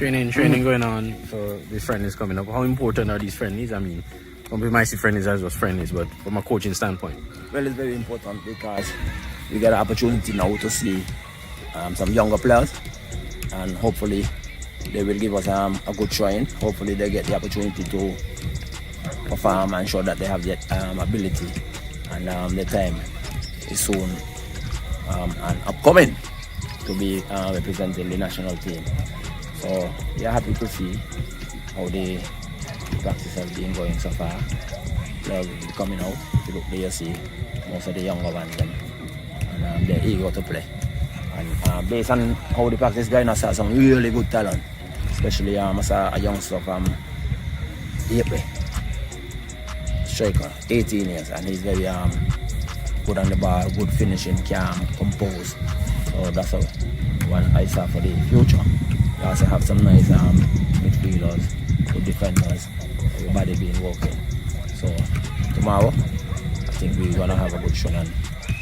Training going on for the friendlies coming up. How important are these friendlies? I mean, some people might see friendlies as just friendlies, but from a coaching standpoint. Well, it's very important because we get an opportunity now to see some younger players, and hopefully they will give us a good showing. Hopefully they get the opportunity to perform and show that they have the ability, and the time is soon and upcoming to be representing the national team. So we are happy to see how the practice has been going so far. Players will be coming out. If you look there, you see most of the younger ones, and they're eager to play. And based on how the practice is going, I saw some really good talent, especially I saw a youngster from April, striker, 18 years, and he's very good on the ball, good finishing, calm, composed. So that's one I saw for the future. We also have some nice midfielders, good defenders, everybody being working. So tomorrow, I think we're going to have a good show and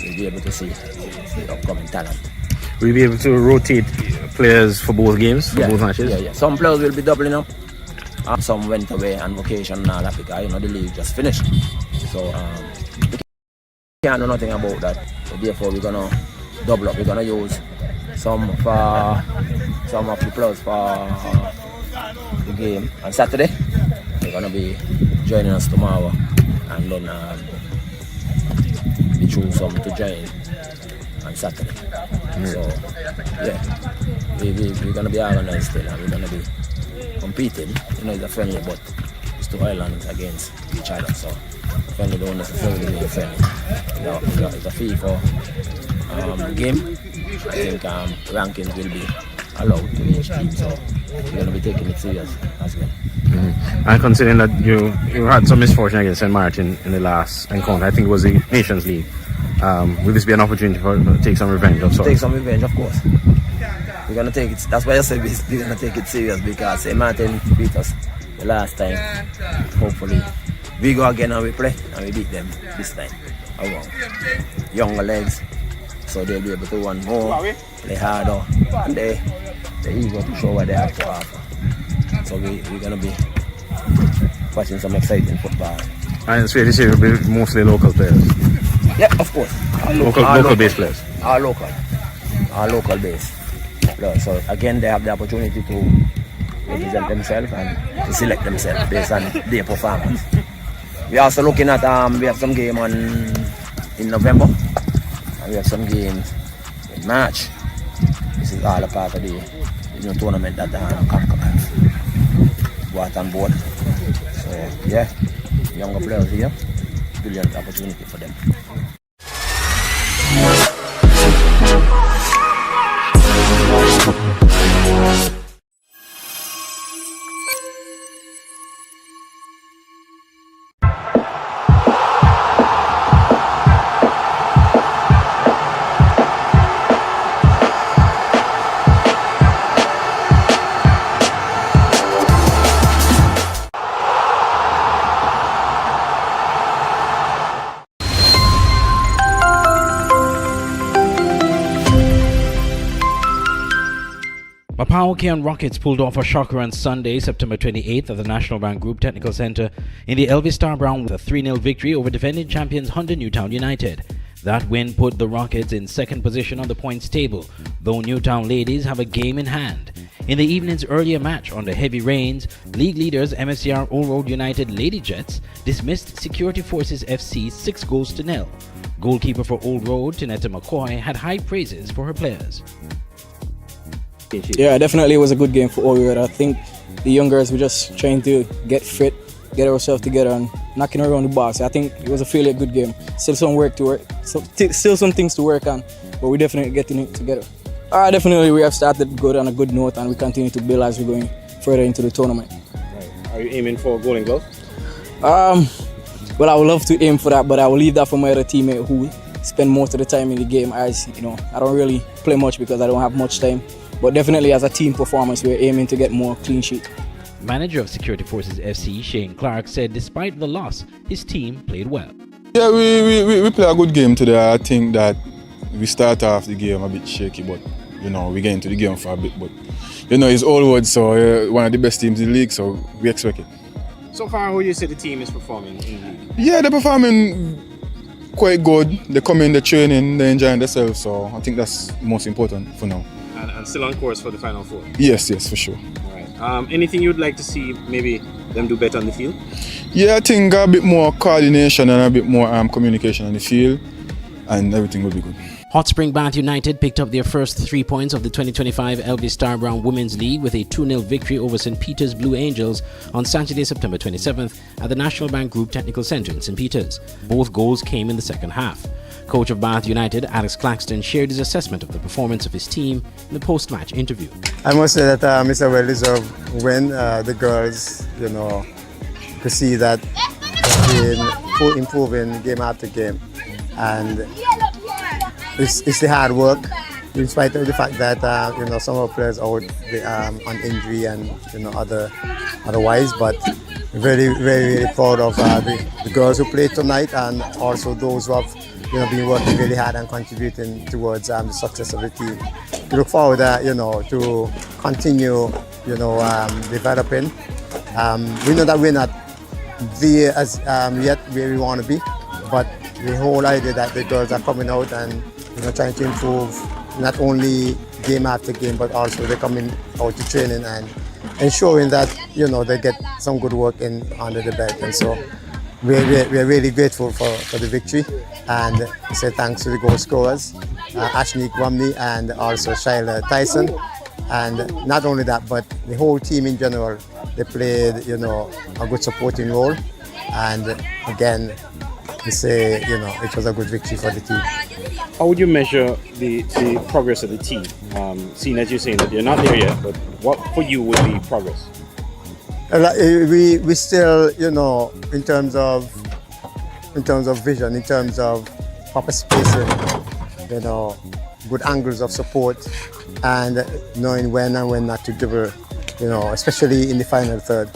we'll be able to see the upcoming talent. Will you be able to rotate players for both games, for both matches? Yeah. Some players will be doubling up. Some went away on vacation and all that because the league just finished. So we can't do nothing about that. So therefore, we're going to double up. We're going to use some of the players for the game on Saturday. They're going to be joining us tomorrow, and then we choose some to join on Saturday. So yeah, we're going to be organized still, and we're going to be competing. It's a friendly, but it's two islands against each other. So friendly don't necessarily be friendly. It's a fee for the game. I think rankings will be allowed to each team, so we're going to be taking it serious as well. And considering that you had some misfortune against St. Martin in the last encounter, I think it was the Nations League, will this be an opportunity to take some revenge of sorts? Take some revenge, of course. We're going to take it, that's why I said we're going to take it serious, because St. Martin beat us the last time. Hopefully we go again and we play and we beat them this time around. Younger legs, so they'll be able to run more, play harder, and they're eager to show what they have to offer. So we're going to be watching some exciting football. And it's fair to say it will be mostly local players? Yeah, of course. Local based players? Our local base. So again, they have the opportunity to represent themselves and to select themselves based on their performance. We're also looking at, we have some game in November, and we have some games in March. This is all a part of the new tournament that has brought on board. So yeah, younger players here, brilliant opportunity for them. Mapaokean Rockets pulled off a shocker on Sunday, September 28th at the National Bank Group Technical Center in the Elvis Star Brown with a 3-0 victory over defending champions Hunter Newtown United. That win put the Rockets in second position on the points table, though Newtown ladies have a game in hand. In the evening's earlier match under heavy rains, league leaders MSCR Old Road United Lady Jets dismissed Security Forces FC 6-0. Goalkeeper for Old Road, Tinetta McCoy, had high praises for her players. Yeah, definitely it was a good game for Old Road. I think the young girls were just trying to get fit, get ourselves together and knocking around the box. I think it was a fairly good game. Still some work to work, still some things to work on, but we're definitely getting it together. Definitely we have started good on a good note, and we continue to build as we're going further into the tournament. Right. Are you aiming for Golden Glove? Well, I would love to aim for that, but I will leave that for my other teammate who spend most of the time in the game. As you know, I don't really play much because I don't have much time. But definitely as a team performance, we're aiming to get more clean sheet. Manager of Security Forces FC, Shane Clark, said despite the loss, his team played well. Yeah, we play a good game today. I think that we start off the game a bit shaky, but we get into the game for a bit. But it's Oldwood, so one of the best teams in the league, so we expect it. So far, how would you say the team is performing in the league? Yeah, they're performing quite good. They come in, they're training, they're enjoying themselves, so I think that's most important for now. And still on course for the Final Four? Yes, for sure. All right. Anything you'd like to see maybe them do better on the field? Yeah, I think a bit more coordination and a bit more communication on the field, and everything will be good. Hot Spring Bath United picked up their first 3 points of the 2025 LV Star Brown Women's League with a 2-0 victory over St. Peter's Blue Angels on Saturday, September 27th at the National Bank Group Technical Centre in St. Peter's. Both goals came in the second half. Coach of Bath United, Alex Claxton, shared his assessment of the performance of his team in the post-match interview. I must say that it's a well-deserved win. The girls, could see that they've been improving game after game, and it's the hard work, in spite of the fact that some of our players out on injury and otherwise. But very, very, very proud of the girls who played tonight, and also those who have been working really hard and contributing towards the success of the team. We look forward to continue developing. We know that we're not there as yet where we want to be, but the whole idea that the girls are coming out and trying to improve not only game after game, but also they're coming out to training and ensuring that they get some good work in under the belt. And so we're really grateful for the victory, and say thanks to the goal scorers, Ashley Gwamney and also Shyla Tyson. And not only that, but the whole team in general, they played a good supporting role. And again, we say it was a good victory for the team. How would you measure the progress of the team? Seeing as you're saying that you're not there yet, but what for you would be progress? We still, in terms of vision, in terms of proper spacing, good angles of support, and knowing when and when not to dribble, especially in the final third.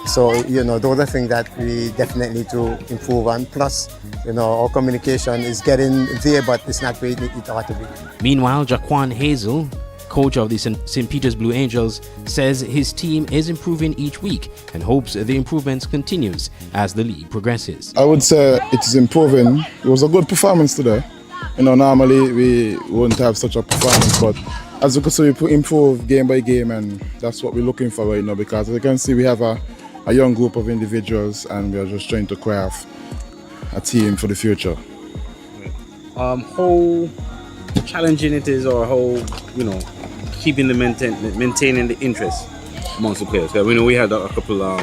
So, those are things that we definitely need to improve on. Plus, our communication is getting there, but it's not where it ought to be. Meanwhile, Jaquan Hazel, coach of the St. Peter's Blue Angels, says his team is improving each week and hopes the improvements continues as the league progresses. I would say it is improving. It was a good performance today. Normally we wouldn't have such a performance, but as you can see, we improve game by game, and that's what we're looking for right now, because as you can see, we have a young group of individuals, and we are just trying to craft a team for the future. How challenging it is, or how keeping maintaining the interest amongst the players? Because we know we had a couple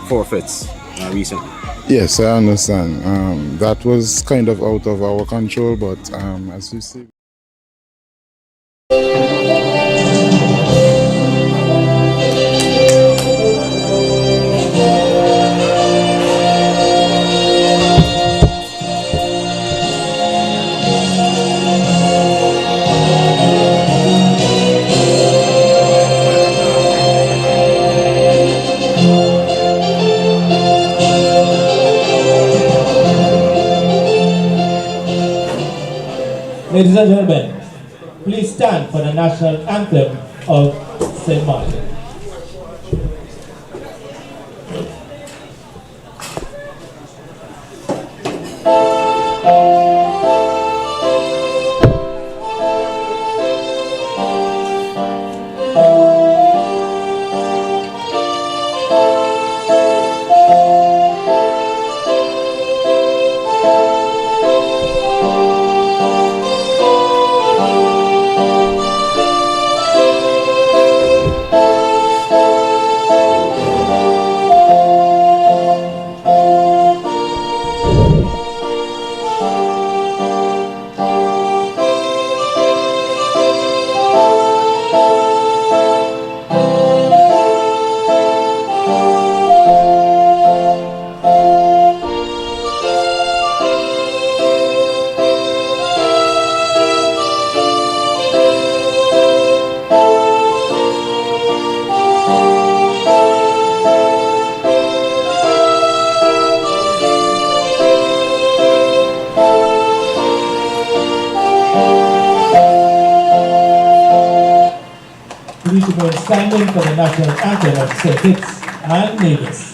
forfeits recently. Yes, I understand. That was kind of out of our control, but as you see. Ladies and gentlemen, please stand for the national anthem of St. Martin. for standing for the national anthem of St. Kitts and Nevis.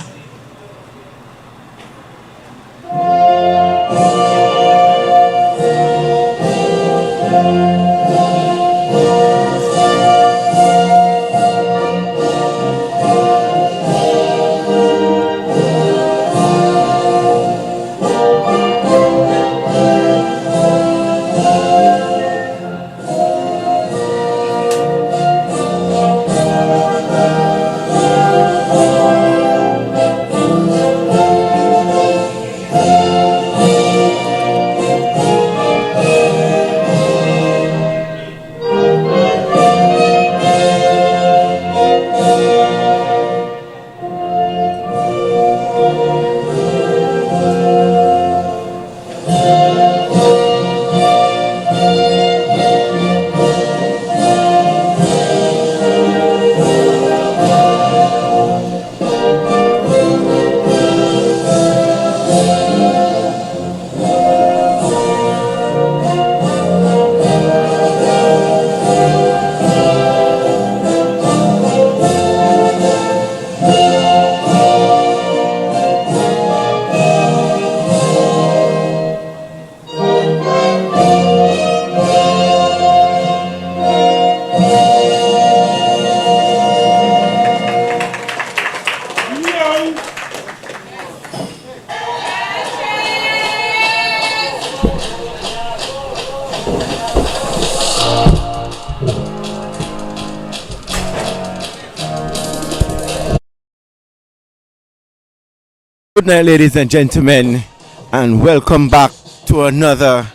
Good night, ladies and gentlemen, and welcome back to another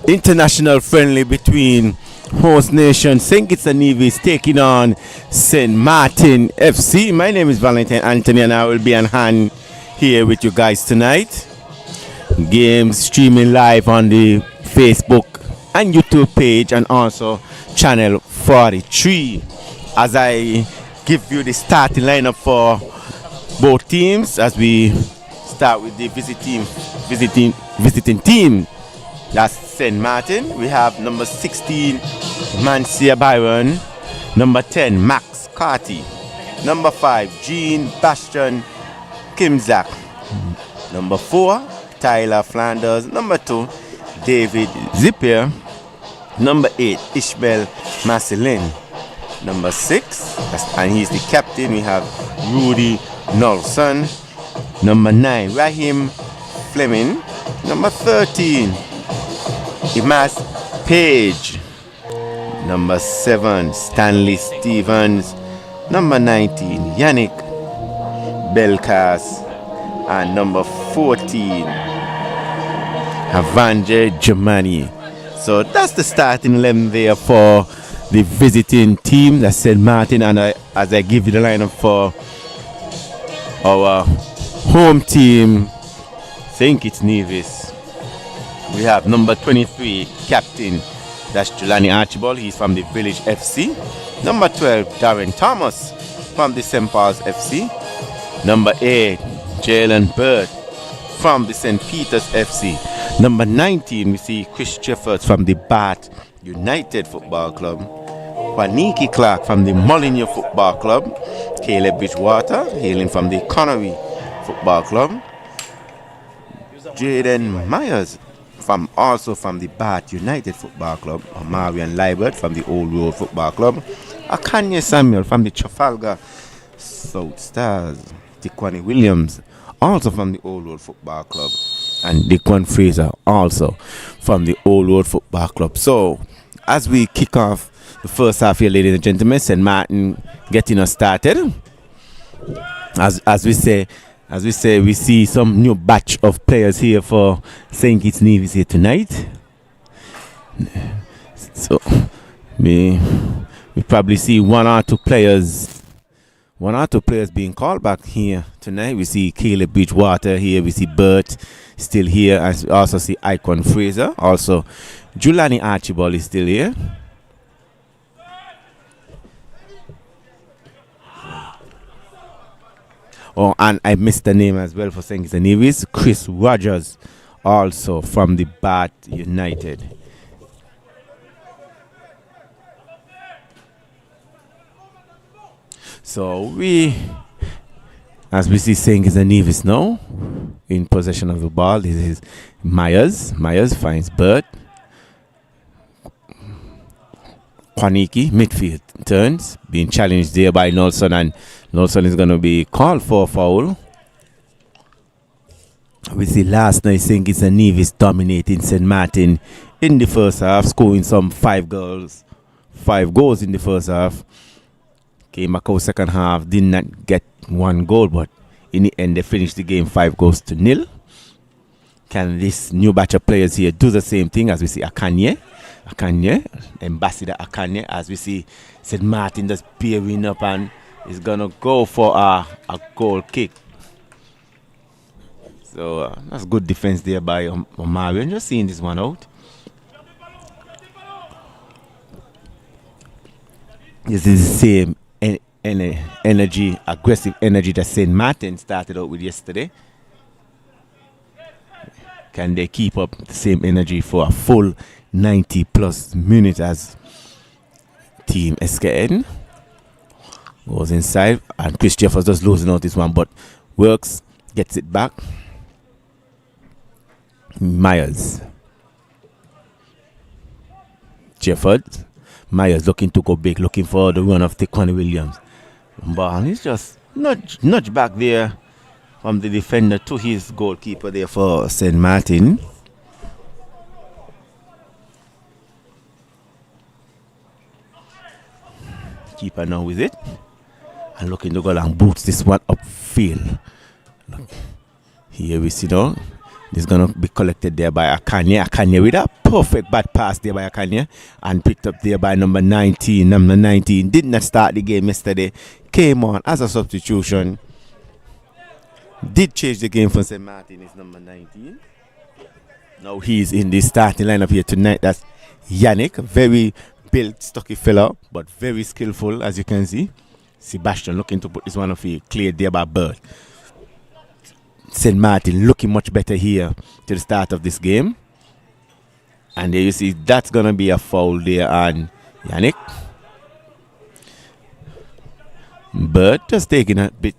international friendly between host nation St. Kitts and Nevis taking on St. Martin FC. My name is Valentine Anthony, and I will be on hand here with you guys tonight. Games streaming live on the Facebook and YouTube page, and also channel 43. As I give you the starting lineup for both teams, as we start with the visiting team, that's St. Martin. We have number 16 Mancia Byron, number 10 Max Carty, number 5 Jean Bastion Kimzak, number 4 Tyler Flanders, number 2 David Zippier, number 8 Ishmael Marcelin, number 6, and he's the captain, we have Rudy Nelson, number 9 Raheem Fleming, number 13 Imas Page, number 7 Stanley Stevens, number 19 Yannick Belkas, and number 14 Havanje Germani. So that's the starting 11 there for the visiting team, that's St. Martin. And as I give you the lineup for our home team, St. Kitts Nevis, we have number 23 captain, that's Jelani Archibald, he's from the Village FC. Number 12 Darren Thomas from the St. Paul's FC. Number 8 Jalen Bird from the St. Peter's FC. Number 19 we see Chris Jeffords from the Bath United Football Club. Juaniki Clark from the Molyneux Football Club. Caleb Bridgewater hailing from the Connery Football Club. Jaden Myers also from the Bath United Football Club. Marian Liebert from the Old Road Football Club. Akanye Samuel from the Trafalgar South Stars. Tikwani Williams also from the Old Road Football Club. And Dickwan Fraser also from the Old Road Football Club. So as we kick off the first half here, ladies and gentlemen, St. Martin getting us started. As we say, we see some new batch of players here for St. Kitts Nevis here tonight. So we probably see one or two players being called back here tonight. We see Caleb Bridgewater here. We see Bert still here. As we also see Icon Fraser. Also, Julani Archibald is still here. Oh, and I missed the name as well for St. Kitts and Nevis. Chris Rogers, also from the Bath United. So we, as we see, St. Kitts and Nevis now in possession of the ball. This is Myers. Myers finds Bird. Kwaniki, midfield, turns, being challenged there by Nelson, and Nelson is going to be called for a foul. We see last night St. Kitts and Nevis dominating St. Martin in the first half, scoring some 5 goals in the first half. Came back out second half, did not get 1 goal, but in the end they finished the game 5-0. Can this new batch of players here do the same thing? As we see Akanye, Ambassador Akanye, as we see St. Martin just bearing up and is gonna go for a goal kick. So that's good defense there by Omarion. Just seeing this one out. This is the same energy, aggressive energy that St. Martin started out with yesterday. Can they keep up the same energy for a full 90+ minutes as Team SKN goes inside, and Chris Jeffers just losing out this one, but works, gets it back. Myers, Jeffers, Myers looking to go big, looking for the run of Connie Williams. But he's just nudge back there from the defender to his goalkeeper there for St. Martin. Keeper now with it and looking to go and boots this one upfield. Here we see now. This is going to be collected there by Akanye. Akanye with a perfect bad pass there by Akanye and picked up there by number 19. Number 19 did not start the game yesterday. Came on as a substitution. Did change the game for St. Martin. It's number 19. Now he's in the starting lineup here tonight. That's Yannick. Very built, stocky fella, but very skillful, as you can see. Sebastian looking to put this one off here. Cleared there by Bird. St. Martin looking much better here to the start of this game. And there you see that's going to be a foul there on Yannick. Bird just taking a bit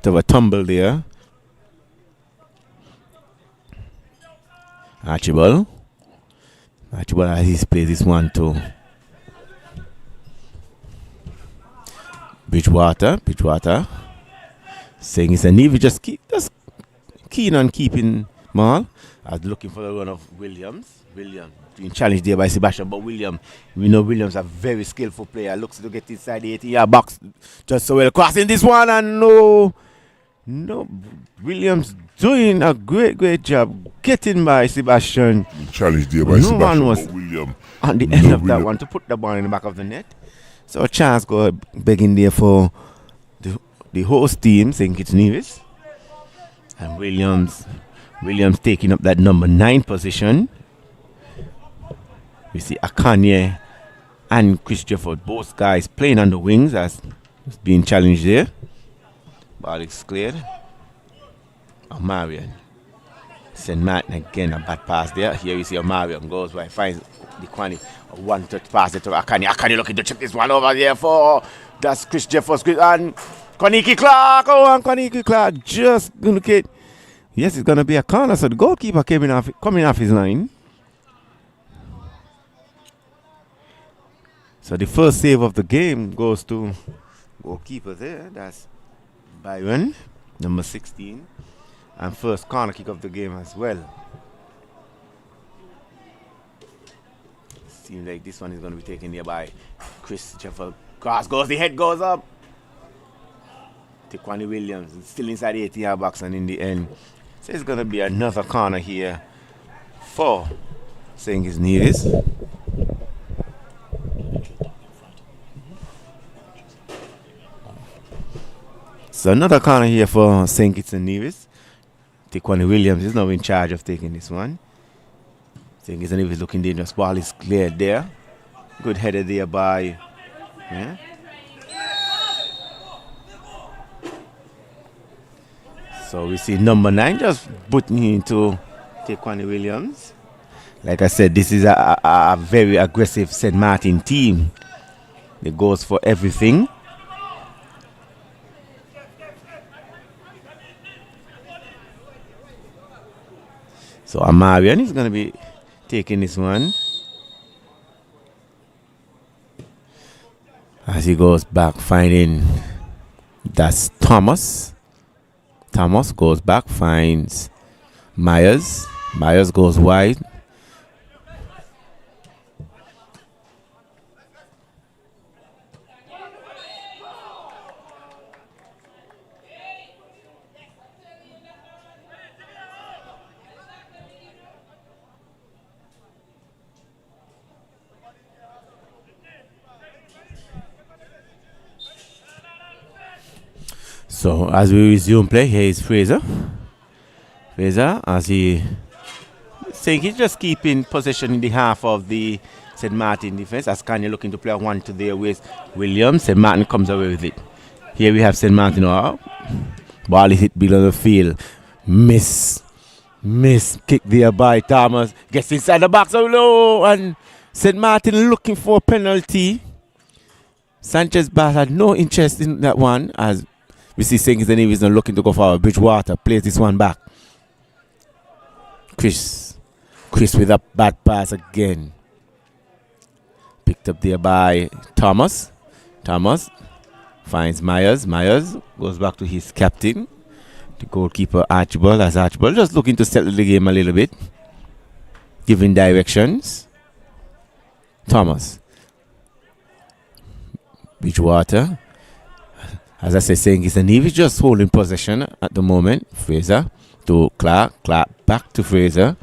of a tumble there. Archibald as he plays this one too. Bridgewater. Saying it's a Nevis just keen on keeping Mal. I was looking for the run of Williams being challenged there by Sebastian, but we know Williams a very skillful player. Looks to get inside the 80-yard box just so well, crossing this one, and no, Williams doing a great job getting by Sebastian. Challenged there by Sebastian. One was William on the end of that one to put the ball in the back of the net. So a chance go begging there for the host team, St. Kitts Nevis. And Williams taking up that number 9 position. We see Akanye and Chris Jefford, both guys playing on the wings as being challenged there. Ball is cleared. Omarion. St. Martin again, a bad pass there. Here you see Omarion goes where he finds the Kwani. A one-touch pass there to Akanye. Akanye looking to chip this one over there for that's Chris Jeffers and Kwaniki Clark. And Kwaniki Clark just gonna get. Yes, it's gonna be a corner. So the goalkeeper coming off his line. So the first save of the game goes to goalkeeper there. That's Byron, number 16. And first corner kick of the game as well. Seems like this one is going to be taken there by Chris Jeffel. Cross goes, the head goes up. Tequani Williams still inside the 80-yard box, and in the end, so it's going to be another corner here for St. Kitts Nevis. So another corner here for St. Kitts and Nevis. Tequani Williams is now in charge of taking this one. St. Kitts and Nevis looking dangerous. Ball is cleared there. Good header there by. Yeah. So we see number 9 just putting into Tequani Williams. Like I said, this is a very aggressive St. Martin team. It goes for everything. So Amarian is going to be taking this one. As he goes back, finding that's Thomas. Thomas goes back, finds Myers. Myers goes wide. So as we resume play, here is Fraser. Fraser, as he saying he's just keeping possession in the half of the St. Martin defense. As Kanye looking to play a 1-2 there with Williams. St. Martin comes away with it. Here we have St. Martin. Ball is hit below the field. Miss kick there by Thomas. Gets inside the box low, and St. Martin looking for a penalty. Sanchez Bass had no interest in that one, as we see St. Nevis not looking to go forward. Bridgewater plays this one back. Chris with a bad pass again. Picked up there by Thomas. Thomas finds Myers. Myers goes back to his captain, the goalkeeper Archibald. As Archibald just looking to settle the game a little bit, giving directions. Thomas. Bridgewater. As I say, saying it's a Nevis just holding possession at the moment. Fraser to Clark. Clark back to Fraser.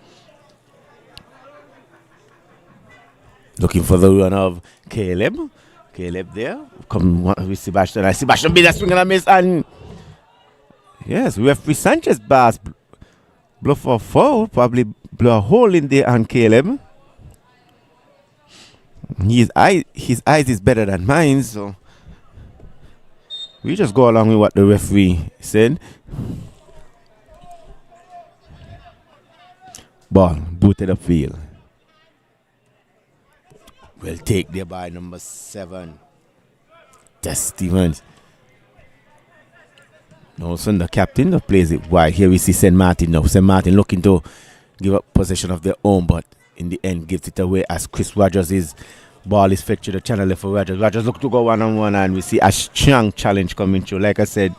Looking for the run of Caleb. Caleb there. Come with Sebastian. And Sebastian made a swing and a miss. And yes, referee Sanchez Bass blow for a foul. Probably blow a hole in there on Caleb. His eyes is better than mine, so we just go along with what the referee said. Ball booted upfield. Well take there by number 7. Tess Stevens. No, son, the captain that plays it wide. Here we see St. Martin now. St. Martin looking to give up possession of their own, but in the end gives it away as Chris Rogers' ball is fed to the channel left for Rogers. Rogers look to go one-on-one, and we see a strong challenge coming through. Like I said,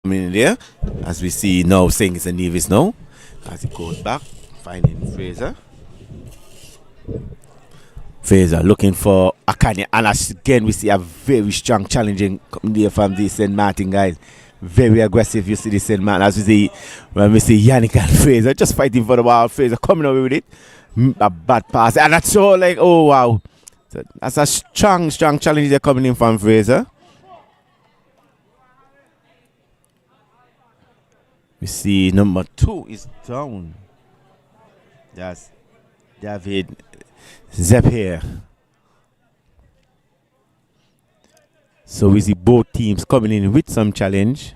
in there, as we see now, saying it's a Nevis now, as he goes back, finding Fraser. Fraser looking for Akane, and again we see a very strong challenging coming there from the St. Martin guys. Very aggressive, you see the St. Martin, as we see when we see Yannick and Fraser just fighting for the ball. Fraser coming away with it, a bad pass, and that's all like, oh wow, so that's a strong challenge they're coming in from Fraser. We see number 2 is down. That's David Zepp here. So we see both teams coming in with some challenge.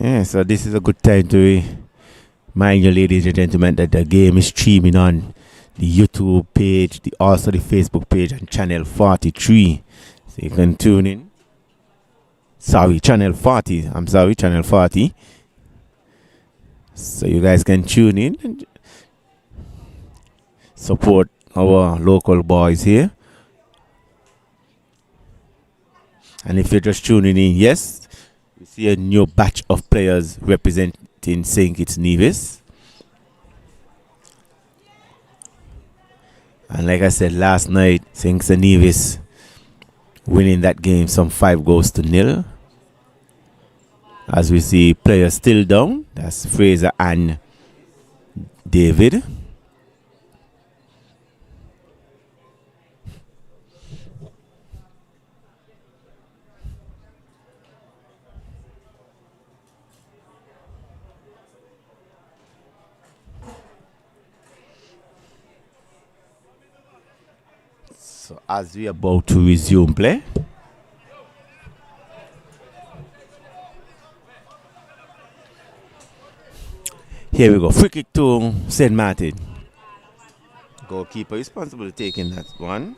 Yeah, so this is a good time to mind you, ladies and gentlemen, that the game is streaming on the YouTube page, also the Facebook page, and channel 43. So you can tune in. Channel 40. I'm sorry, channel 40. So you guys can tune in and support our local boys here. And if you're just tuning in, yes, we see a new batch of players representing St. Kitts Nevis. And like I said last night, St. Kitts Nevis winning that game some 5-0. As we see players still down. That's Fraser and David. So as we are about to resume play, here we go. Free kick to St. Martin. Goalkeeper responsible for taking that one.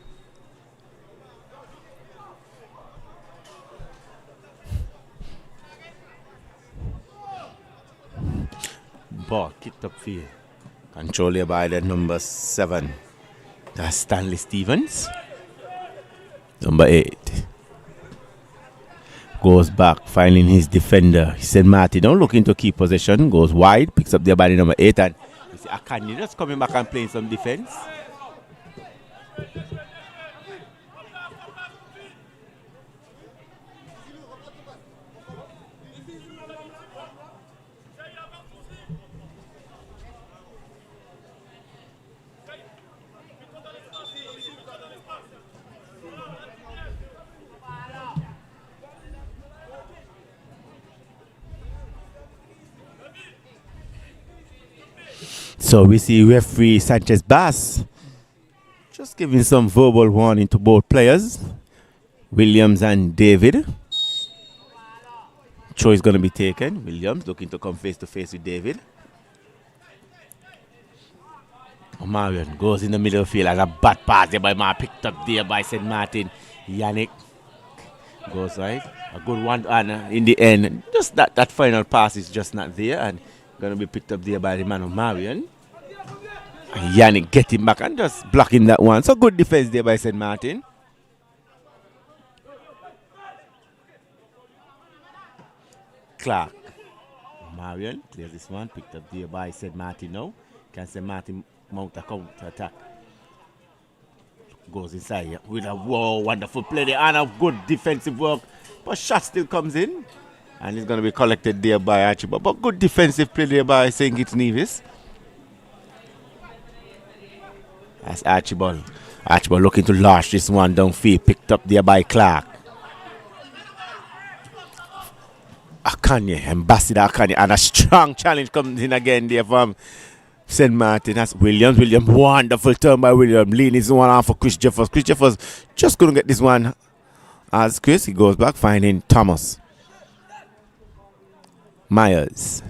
Ball kicked upfield. Controlled here by the number 7. That's Stanley Stevens. Number 8. Goes back, finding his defender. St. Martin now looking to keep possession. Goes wide, picks up there by the number 8. And you see Akani just coming back and playing some defense. So we see referee Sanchez Bass just giving some verbal warning to both players, Williams and David. Choice going to be taken. Williams looking to come face to face with David. Marion goes in the middle of the field as a bad pass there by Mar, picked up there by St. Martin. Yannick goes right. A good one, and in the end, just that final pass is just not there, and going to be picked up there by the man of Marion. Yannick getting back and just blocking that one. So good defense there by St. Martin. Clark. Marion clears this one, picked up there by St. Martin now. Can St. Martin mount a counter attack? Goes inside here with a wonderful play there and a good defensive work. But shot still comes in. And it's going to be collected there by Archibald. But good defensive play there by St. Kitts Nevis. That's Archibald. Archibald looking to launch this one downfield. Picked up there by Clark. Akanye, Ambassador Akanye. And a strong challenge comes in again there from St. Martin. That's Williams. Williams, wonderful turn by Williams. Leaning this one on for Chris Jeffers. Chris Jeffers just couldn't get this one as Chris. He goes back finding Thomas. Myers.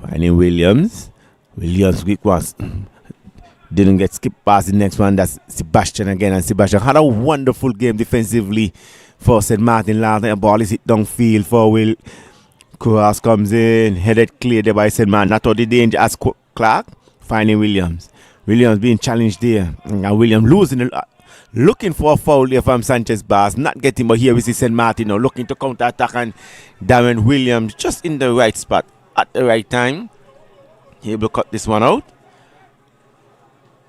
Finding Williams. Williams quick was didn't get skipped past the next one. That's Sebastian again. And Sebastian had a wonderful game defensively for St. Martin. Last the ball is hit downfield for Will. Cross comes in. Headed clear there by St. Martin. Not all the danger as Clark. Finding Williams. Williams being challenged there. And Williams losing looking for a foul there from Sanchez Bass. Not getting, but here we see St. Martin now looking to counter attack, and Darren Williams just in the right spot at the right time. He will cut this one out.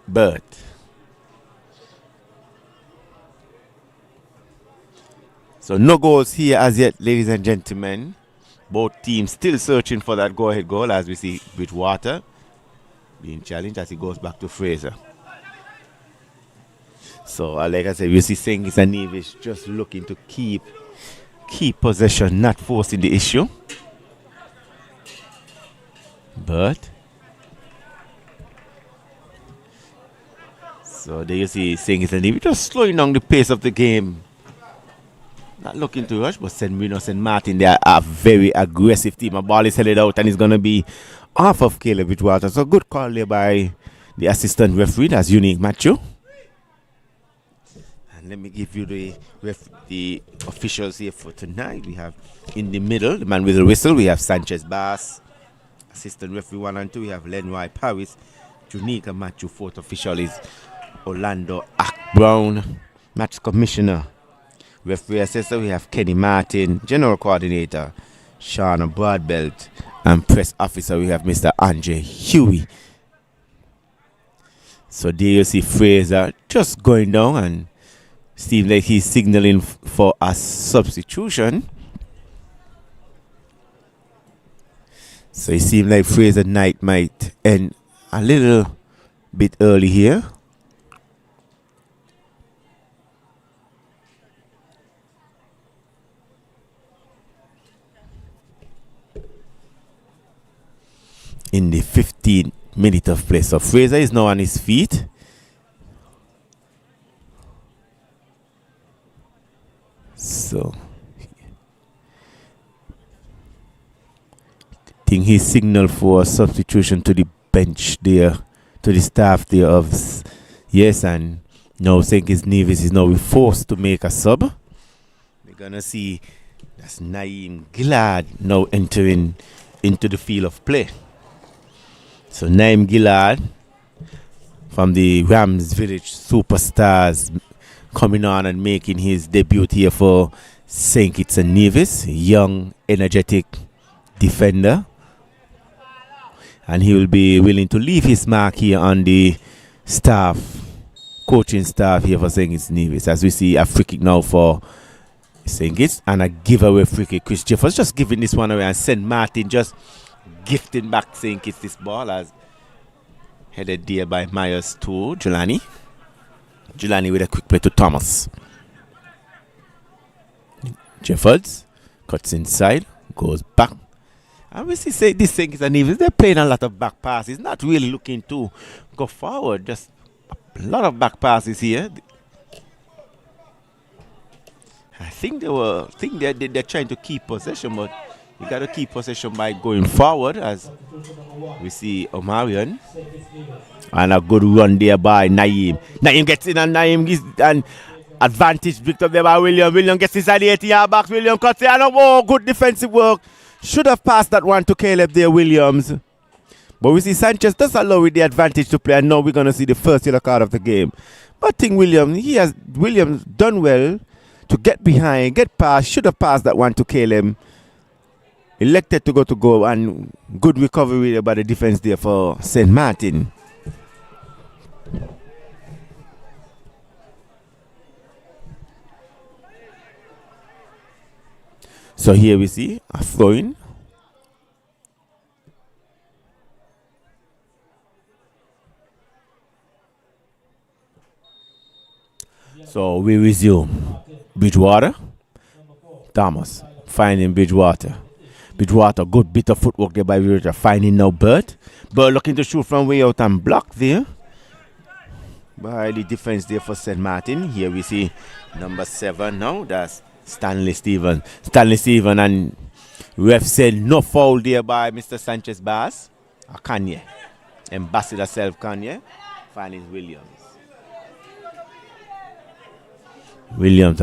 But so no goals here as yet, ladies and gentlemen. Both teams still searching for that go-ahead goal as we see Bridgewater being challenged as he goes back to Fraser. So like I said, we see St. Kitts and Nevis just looking to keep possession, not forcing the issue. But so there you see St. Kitts and Nevis just slowing down the pace of the game. Not looking to rush, but St. Martin, they are a very aggressive team. A ball is headed out and it's going to be off of Caleb Bridgewater. So good call there by the assistant referee. That's Unique Matthew. And let me give you the officials here for tonight. We have in the middle, the man with the whistle, we have Sanchez Bass. Assistant referee 1 and 2, we have Lenroy Paris. Unique Matthew. Fourth official is Orlando Brown. Match commissioner. Referee assessor, we have Kenny Martin. General coordinator, Shauna Broadbelt. And press officer, we have Mr. Andre Huey. So there you see Fraser just going down, and seems like he's signaling for a substitution. So it seems like Fraser Knight might end a little bit early here. In the 15th minute of play. So Fraser is now on his feet. So I think he signaled for a substitution to the bench there, to the staff there of yes, and now St. Kitts Nevis is now forced to make a sub. We're gonna see that's Naeem Gillard now entering into the field of play. So Naeem Gillard from the Rams Village Superstars coming on and making his debut here for St. Kitts and Nevis. Young, energetic defender. And he will be willing to leave his mark here on the staff, coaching staff here for St. Kitts Nevis. As we see a free kick now for St. Kitts and a giveaway free kick. Chris Jeffers just giving this one away, and St. Martin just gifting back St. Kitts this ball as headed there by Myers to Jelani. Jelani with a quick play to Thomas. Jeffords cuts inside, goes back. And we see this St. Kitts and Nevis, they're playing a lot of back passes, not really looking to go forward, just a lot of back passes here. I think they're trying to keep possession, but you got to keep possession by going forward, as we see Omarion. And a good run there by Naeem. Naeem gets in, and Naeem is an advantage picked up there by William. William gets inside the 80-yard box. William cuts it, and oh, good defensive work. Should have passed that one to Caleb there, Williams. But we see Sanchez does allow with the advantage to play, and now we're going to see the first yellow card of the game. But I think Williams done well to get behind, get past, should have passed that one to Caleb. Elected to go to goal, and good recovery there by the defense there for St. Martin. So here we see a throw-in. So we resume. Bridgewater. Thomas finding Bridgewater. Bridgewater, good bit of footwork there by Bridgewater. Finding now Burt. Burt looking to shoot from way out and blocked there by the defense there for St. Martin. Here we see number 7 now. That's Stanley Stephen. Stanley Stephen, and ref said no foul there by Mr. Sanchez Bass. Or Kanye. Ambassador self Kanye. Finding Williams. Williams,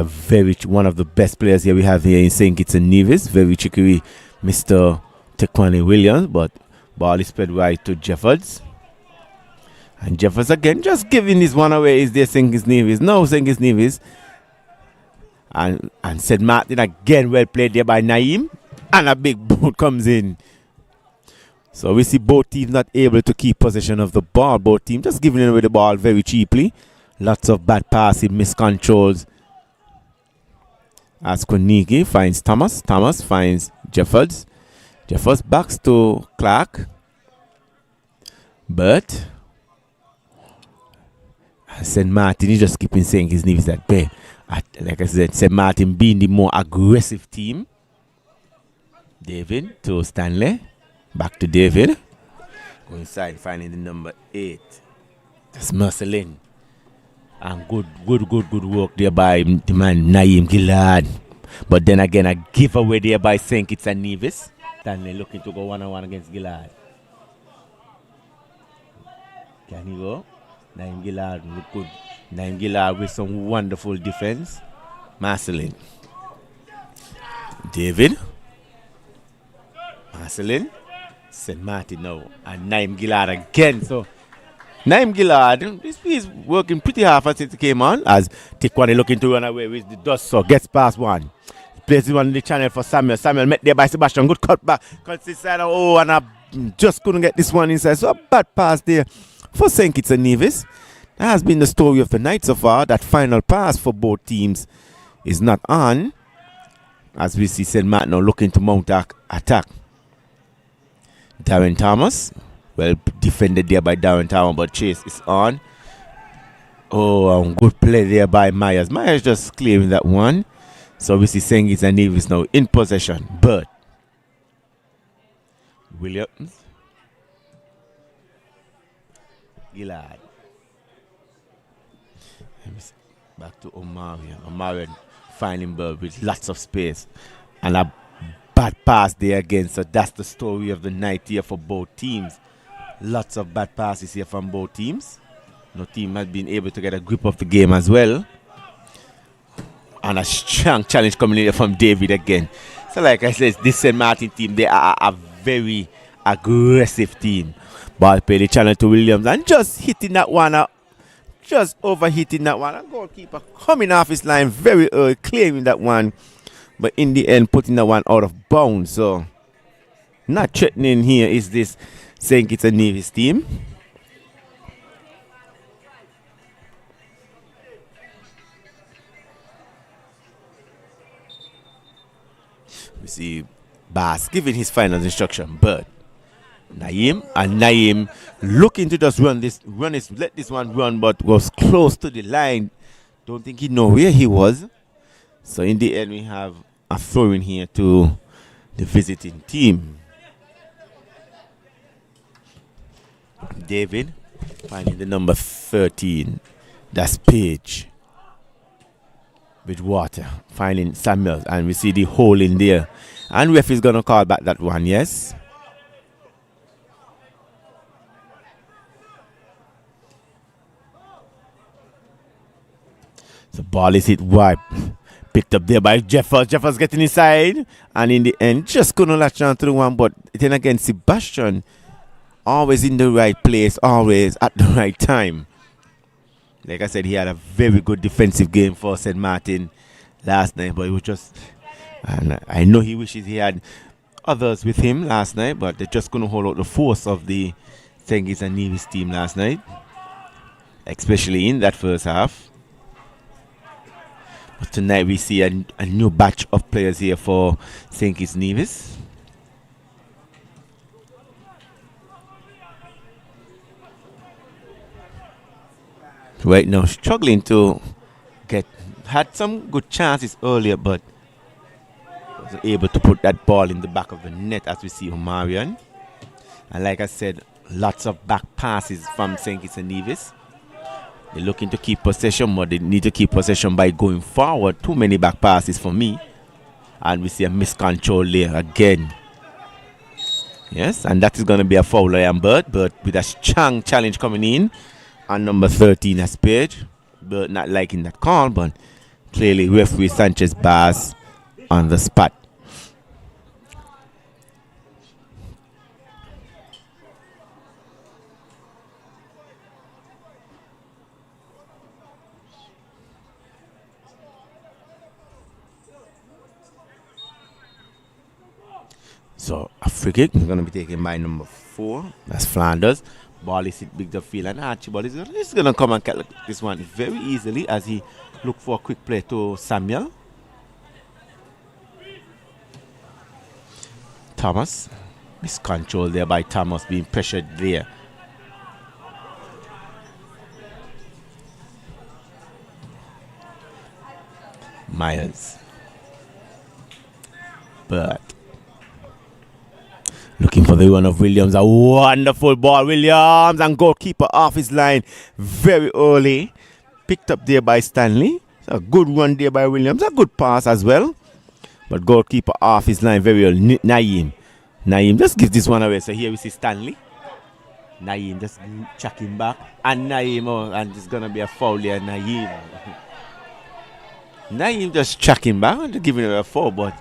one of the best players here we have here in St. Kitts and Nevis. Very trickery, Mr. Tequani Williams, but ball is spread right to Jeffords. And Jeffords again just giving this one away. Is there St. Kitts Nevis? No, St. Kitts Nevis. And St. Martin again, well played there by Naeem. And a big boot comes in. So we see both teams not able to keep possession of the ball. Both teams just giving away the ball very cheaply. Lots of bad passing, miscontrols. As Koniki finds Thomas. Thomas finds Jeffords. Jeffords backs to Clark. But St. Martin is just keeping saying his name is that way. Like I said, St. Martin being the more aggressive team. David to Stanley. Back to David. Go inside, finding the number 8. That's Marcelin. And good work there by the man Naeem Gillard. But then again, a giveaway there by St. Kitts and Nevis. Stanley looking to go one-on-one against Gillard. Can he go? Naeem Gillard look good. Naeem Gillard with some wonderful defense. Marcelin. David. Marcelin. St. Martin now. And Naeem Gillard again. So Naeem Gillard, he's working pretty hard since he came on. As Tikwani looking to run away with the dust, so gets past one. Plays it on the channel for Samuel. Samuel met there by Sebastian. Good cut back. Cuts inside. Oh, and I just couldn't get this one inside. So a bad pass there for St. Kitts and Nevis. That has been the story of the night so far. That final pass for both teams is not on. As we see St. Martin now looking to mount attack. Darren Thomas. Well defended there by Darren Town, but chase is on. Oh, good play there by Myers. Myers just clearing that one. So we see St. Kitts and Nevis now in possession. But Williams. Gillard. Back to Omarion. Omarion finding ball with lots of space. And a bad pass there again. So that's the story of the night here for both teams. Lots of bad passes here from both teams. No team has been able to get a grip of the game as well. And a strong challenge coming in here from David again. So like I said, this St. Martin team, they are a very aggressive team. Ball play the challenge to Williams and just hitting that one up. Just overhitting that one. A goalkeeper coming off his line very early, clearing that one. But in the end, putting that one out of bounds. So not threatening here is this St. Kitts and Nevis team. We see Bass giving his final instruction, but Naim looking to just let this one run, but was close to the line. Don't think he know where he was. So in the end, we have a throw in here to the visiting team. David finding the number 13. That's Page. Bridgewater finding Samuels, and we see the hole in there. And ref is going to call back that one, yes. So ball is hit wide. Picked up there by Jeffers. Jeffers getting inside. And in the end, just couldn't latch on to the one. But then again, Sebastian always in the right place, always at the right time. Like I said, he had a very good defensive game for St. Martin last night, but it was just, and I know he wishes he had others with him last night, but they're just going to hold out the force of the St. Kitts and Nevis team last night, especially in that first half. But tonight we see a new batch of players here for St. Kitts Nevis. Right now, struggling to had some good chances earlier, but wasn't able to put that ball in the back of the net as we see Omarion. And like I said, lots of back passes from St. Kitts and Nevis. They're looking to keep possession, but they need to keep possession by going forward. Too many back passes for me. And we see a miscontrol there again. Yes, and that is going to be a foul, I am Bert with a strong challenge coming in. And number 13 as Page. But not liking that call, but clearly referee Sanchez Bass on the spot. So a free kick is going to be taken by number 4. That's Flanders. Ball is hit big the field, and Archibald is going to come and catch this one very easily as he look for a quick play to Samuel. Thomas. Miscontrol there by Thomas, being pressured there. Myers. But looking for the run of Williams. A wonderful ball. Williams and goalkeeper off his line very early. Picked up there by Stanley. A good run there by Williams. A good pass as well. But goalkeeper off his line very early. Naim just gives this one away. So here we see Stanley. Naim just checking back. And Naim, and it's going to be a foul there. Naim just checking back and giving it a foul, but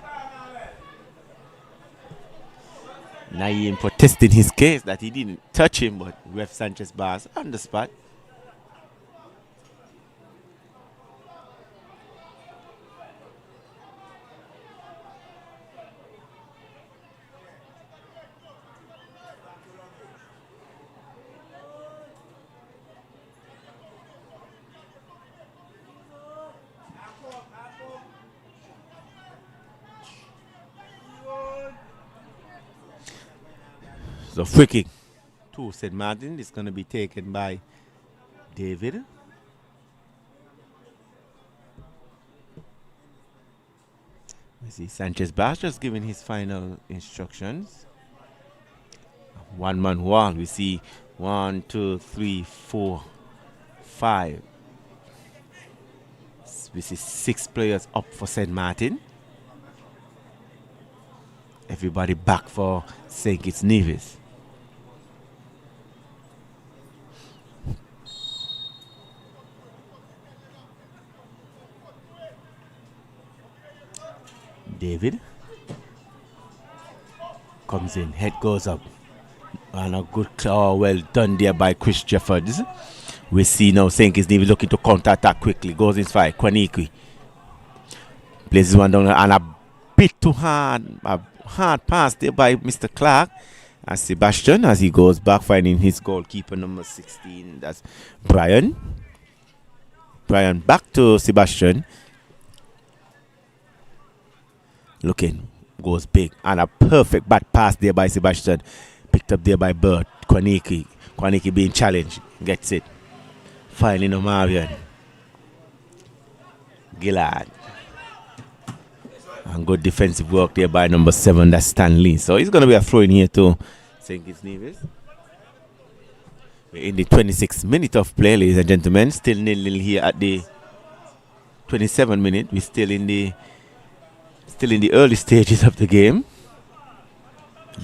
Naim protested his case that he didn't touch him, but ref Sanchez Bass on the spot. So free kick to St. Martin is going to be taken by David. We see Sanchez Bass just giving his final instructions. One-man wall. We see 1, 2, 3, 4, 5. We see 6 players up for St. Martin. Everybody back for St. Kitts Nevis. David comes in, head goes up, and a good claw, well done there by Chris Jeffords. We see now St. Kitts Nevis looking to counter-attack quickly, goes inside, Kwaniki places one down and a bit too hard, a hard pass there by Mr. Clark, as Sebastian, as he goes back finding his goalkeeper number 16, that's Brian back to Sebastian. Looking, goes big, and a perfect bad pass there by Sebastian. Picked up there by Bert. Kwaniki being challenged. Gets it. Finally, Marion. Gillard. And good defensive work there by number 7, that's Stanley. So he's going to be a throw in here to St. Kitts Nevis. We're in the 26th minute of play, ladies and gentlemen. Still 0-0 here at the 27th minute. We're still in the early stages of the game.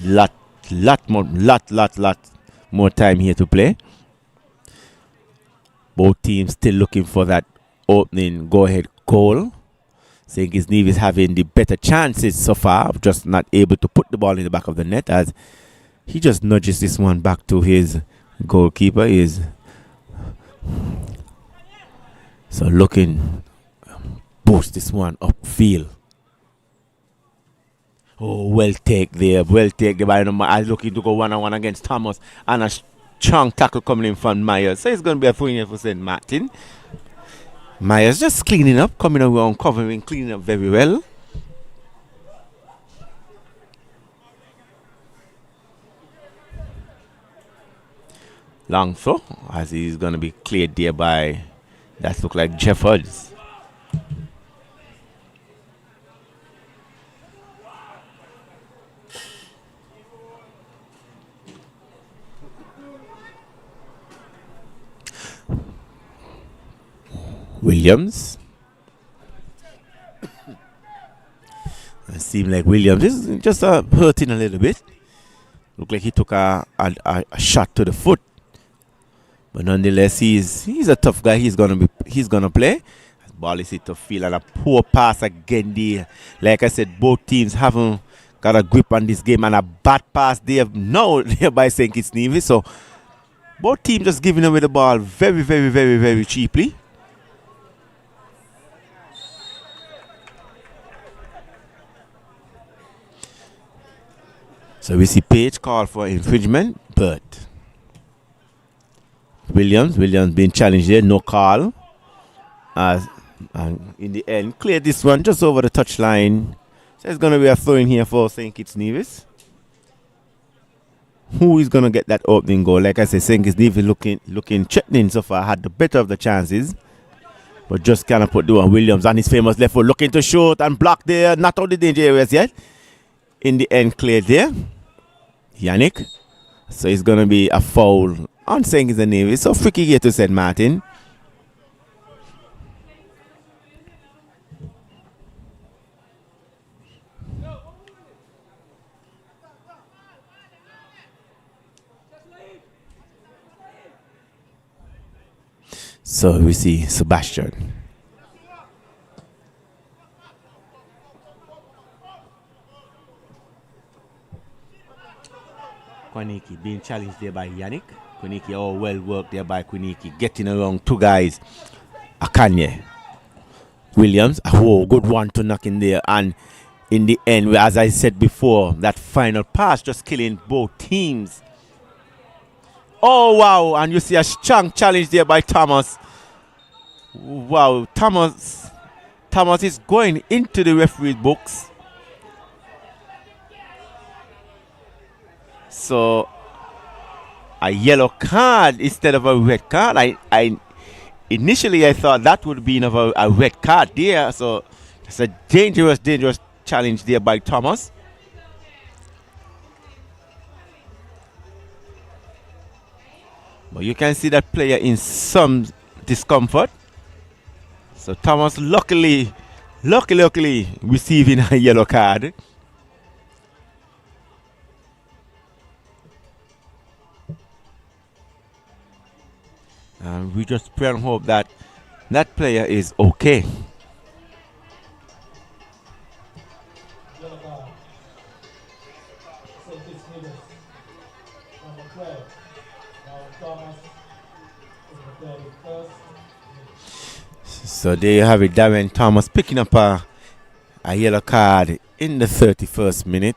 Lot more time here to play. Both teams still looking for that opening go-ahead goal. St. Kitts Nevis having the better chances so far, just not able to put the ball in the back of the net, as he just nudges this one back to his goalkeeper. So looking, boost this one upfield. Oh, well take there by number. I looking to go 1-on-1 against Thomas, and a strong tackle coming in from Myers. So it's going to be a throw in here for St. Martin. Myers just cleaning up, coming around, covering, cleaning up very well. Long throw, as he's going to be cleared there by, that look like Jeffords. Williams. It seemed like Williams is just hurting a little bit. Looked like he took a shot to the foot, but nonetheless, he's a tough guy. He's gonna play. Ball is hit to field, and a poor pass again there. Like I said, both teams haven't got a grip on this game, and a bad pass there now by St. Kitts Nevis. So both teams just giving away the ball very, very, very, very cheaply. So we see Page call for infringement, but Williams being challenged there, no call. And in the end, cleared this one just over the touchline. So it's going to be a throw in here for St. Kitts Nevis. Who is going to get that opening goal? Like I said, St. Kitts Nevis looking threatening so far, had the better of the chances, but just kind of put the one. Williams on his famous left foot, looking to shoot and block there. Not out the danger areas yet. In the end, cleared there. Yannick. So it's going to be a foul on St. Kitts Nevis. So free kick here to St. Martin. So we see Sebastian. Kwaniki being challenged there by Yannick. Kwaniki, well worked there by Kwaniki, getting around two guys. Akanye. Williams, good one to knock in there. And in the end, as I said before, that final pass just killing both teams. Oh, wow. And you see a strong challenge there by Thomas. Wow. Thomas is going into the referee's books. So, a yellow card instead of a red card. Initially I thought that would be a red card there. So, it's a dangerous challenge there by Thomas. But you can see that player in some discomfort. So Thomas luckily receiving a yellow card. And we just pray and hope that that player is okay. Yellow card. St. Kitts Nevis. Number 12. Now Thomas is declared first. So there you have it, Darren Thomas picking up a yellow card in the 31st minute.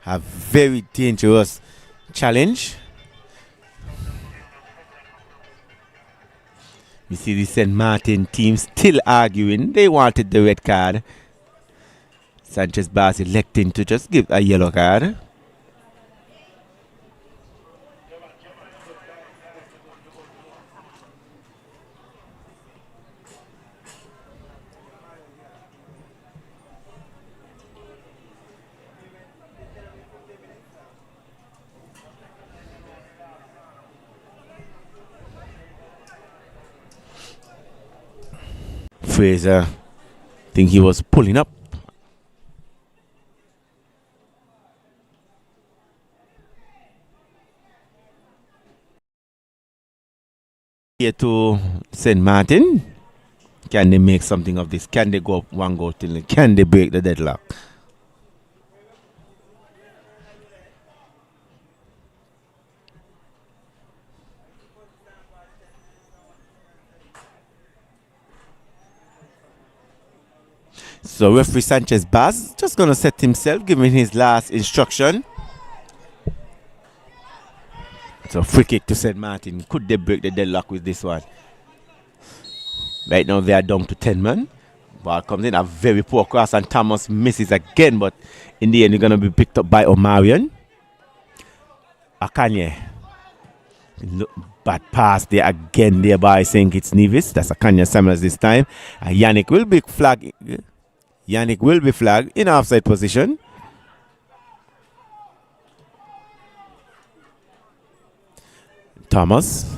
A very dangerous challenge. You see the St. Martin team still arguing. They wanted the red card. Sanchez Bass electing to just give a yellow card. Fraser, I think he was pulling up. Here to St. Martin. Can they make something of this? Can they go up one goal till? Can they break the deadlock? So referee Sanchez Bass just gonna set himself, giving his last instruction. So free kick to St. Martin. Could they break the deadlock with this one? Right now they are down to 10 men. Ball comes in, a very poor cross, and Thomas misses again, but in the end it's gonna be picked up by Omarion. Akanye. Bad pass there again there by St. Kitts Nevis. That's Akanye Samuels this time. Yannick will be flagged. Yannick will be flagged in offside position. Thomas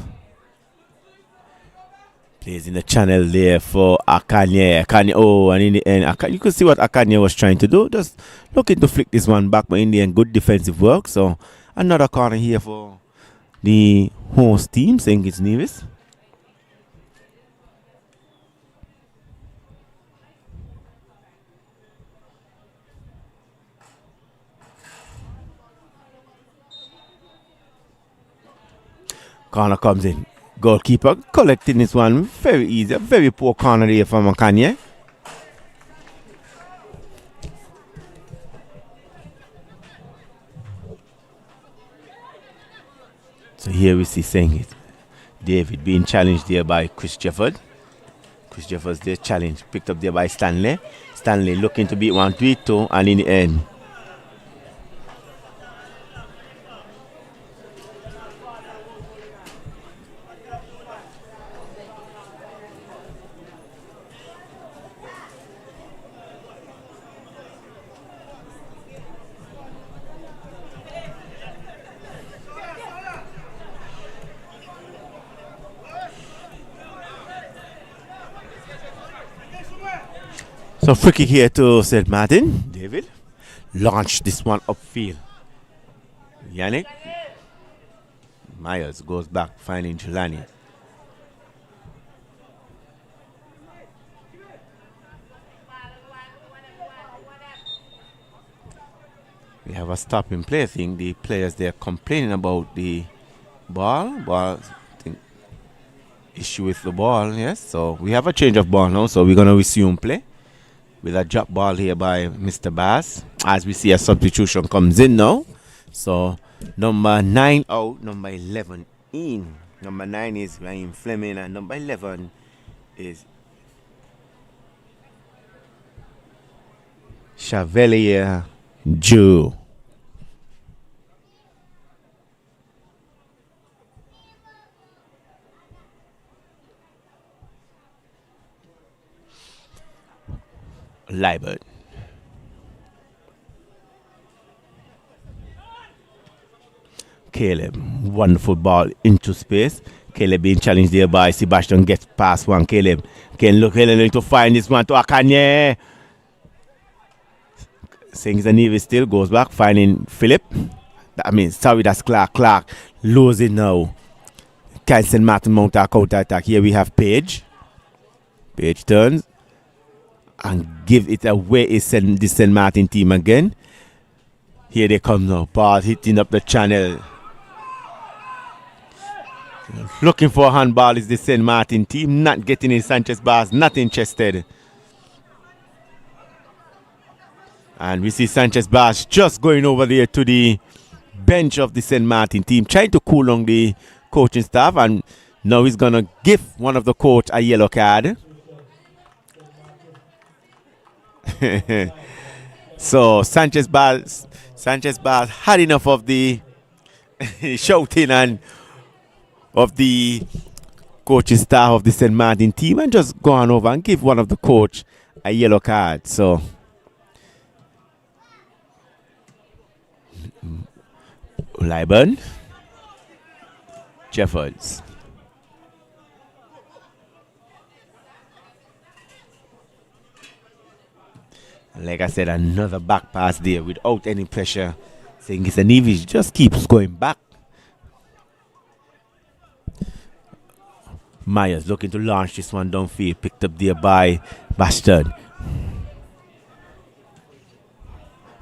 plays in the channel there for Akanye. Oh, and in the end, you could see what Akanye was trying to do. Just looking to flick this one back, but in the end, good defensive work. So another corner here for the host team, St. Kitts Nevis. Corner comes in. Goalkeeper collecting this one very easy. A very poor corner there from Kanye. So here we see saying it. David being challenged there by Chris Jefford. Chris Jefford's there challenge. Picked up there by Stanley. Stanley looking to beat 1-3-2, and in the end, so free kick here to St. Martin. David launched this one upfield. Yannick. Myers goes back, finding Jelani. We have a stop in play. I think the players there complaining about the ball. I think issue with the ball, yes. So we have a change of ball now, so we're going to resume play with a drop ball here by Mr. Bass. As we see a substitution comes in now. So number 9 out, number 11 in. Number 9 is Ryan Fleming, and number 11 is Chevalier Joe. Libert. Caleb wonderful ball into space. Caleb being challenged there by Sebastian. Gets past one. Caleb can look Helen to find this one to Akanye. Saying the Nevis still goes back, finding Philip. That's Clark. Clark losing now. St. Martin mount a counter attack. Here we have Page. Page turns and give it away. Is the St. Martin team again. Here they come now. Ball hitting up the channel. Looking for a handball is the St. Martin team. Not getting in Sanchez Bars. Not interested. And we see Sanchez Bars just going over there to the bench of the St. Martin team, trying to cool on the coaching staff. And now he's going to give one of the coach a yellow card. So Sanchez Bars had enough of the shouting and of the coaching staff of the St. Martin team and just go on over and give one of the coach a yellow card. So Liburn, Jeffords. Like I said, another back pass there without any pressure. Saying it's a Nevis just keeps going back. Myers looking to launch this one downfield. Picked up there by Bastard.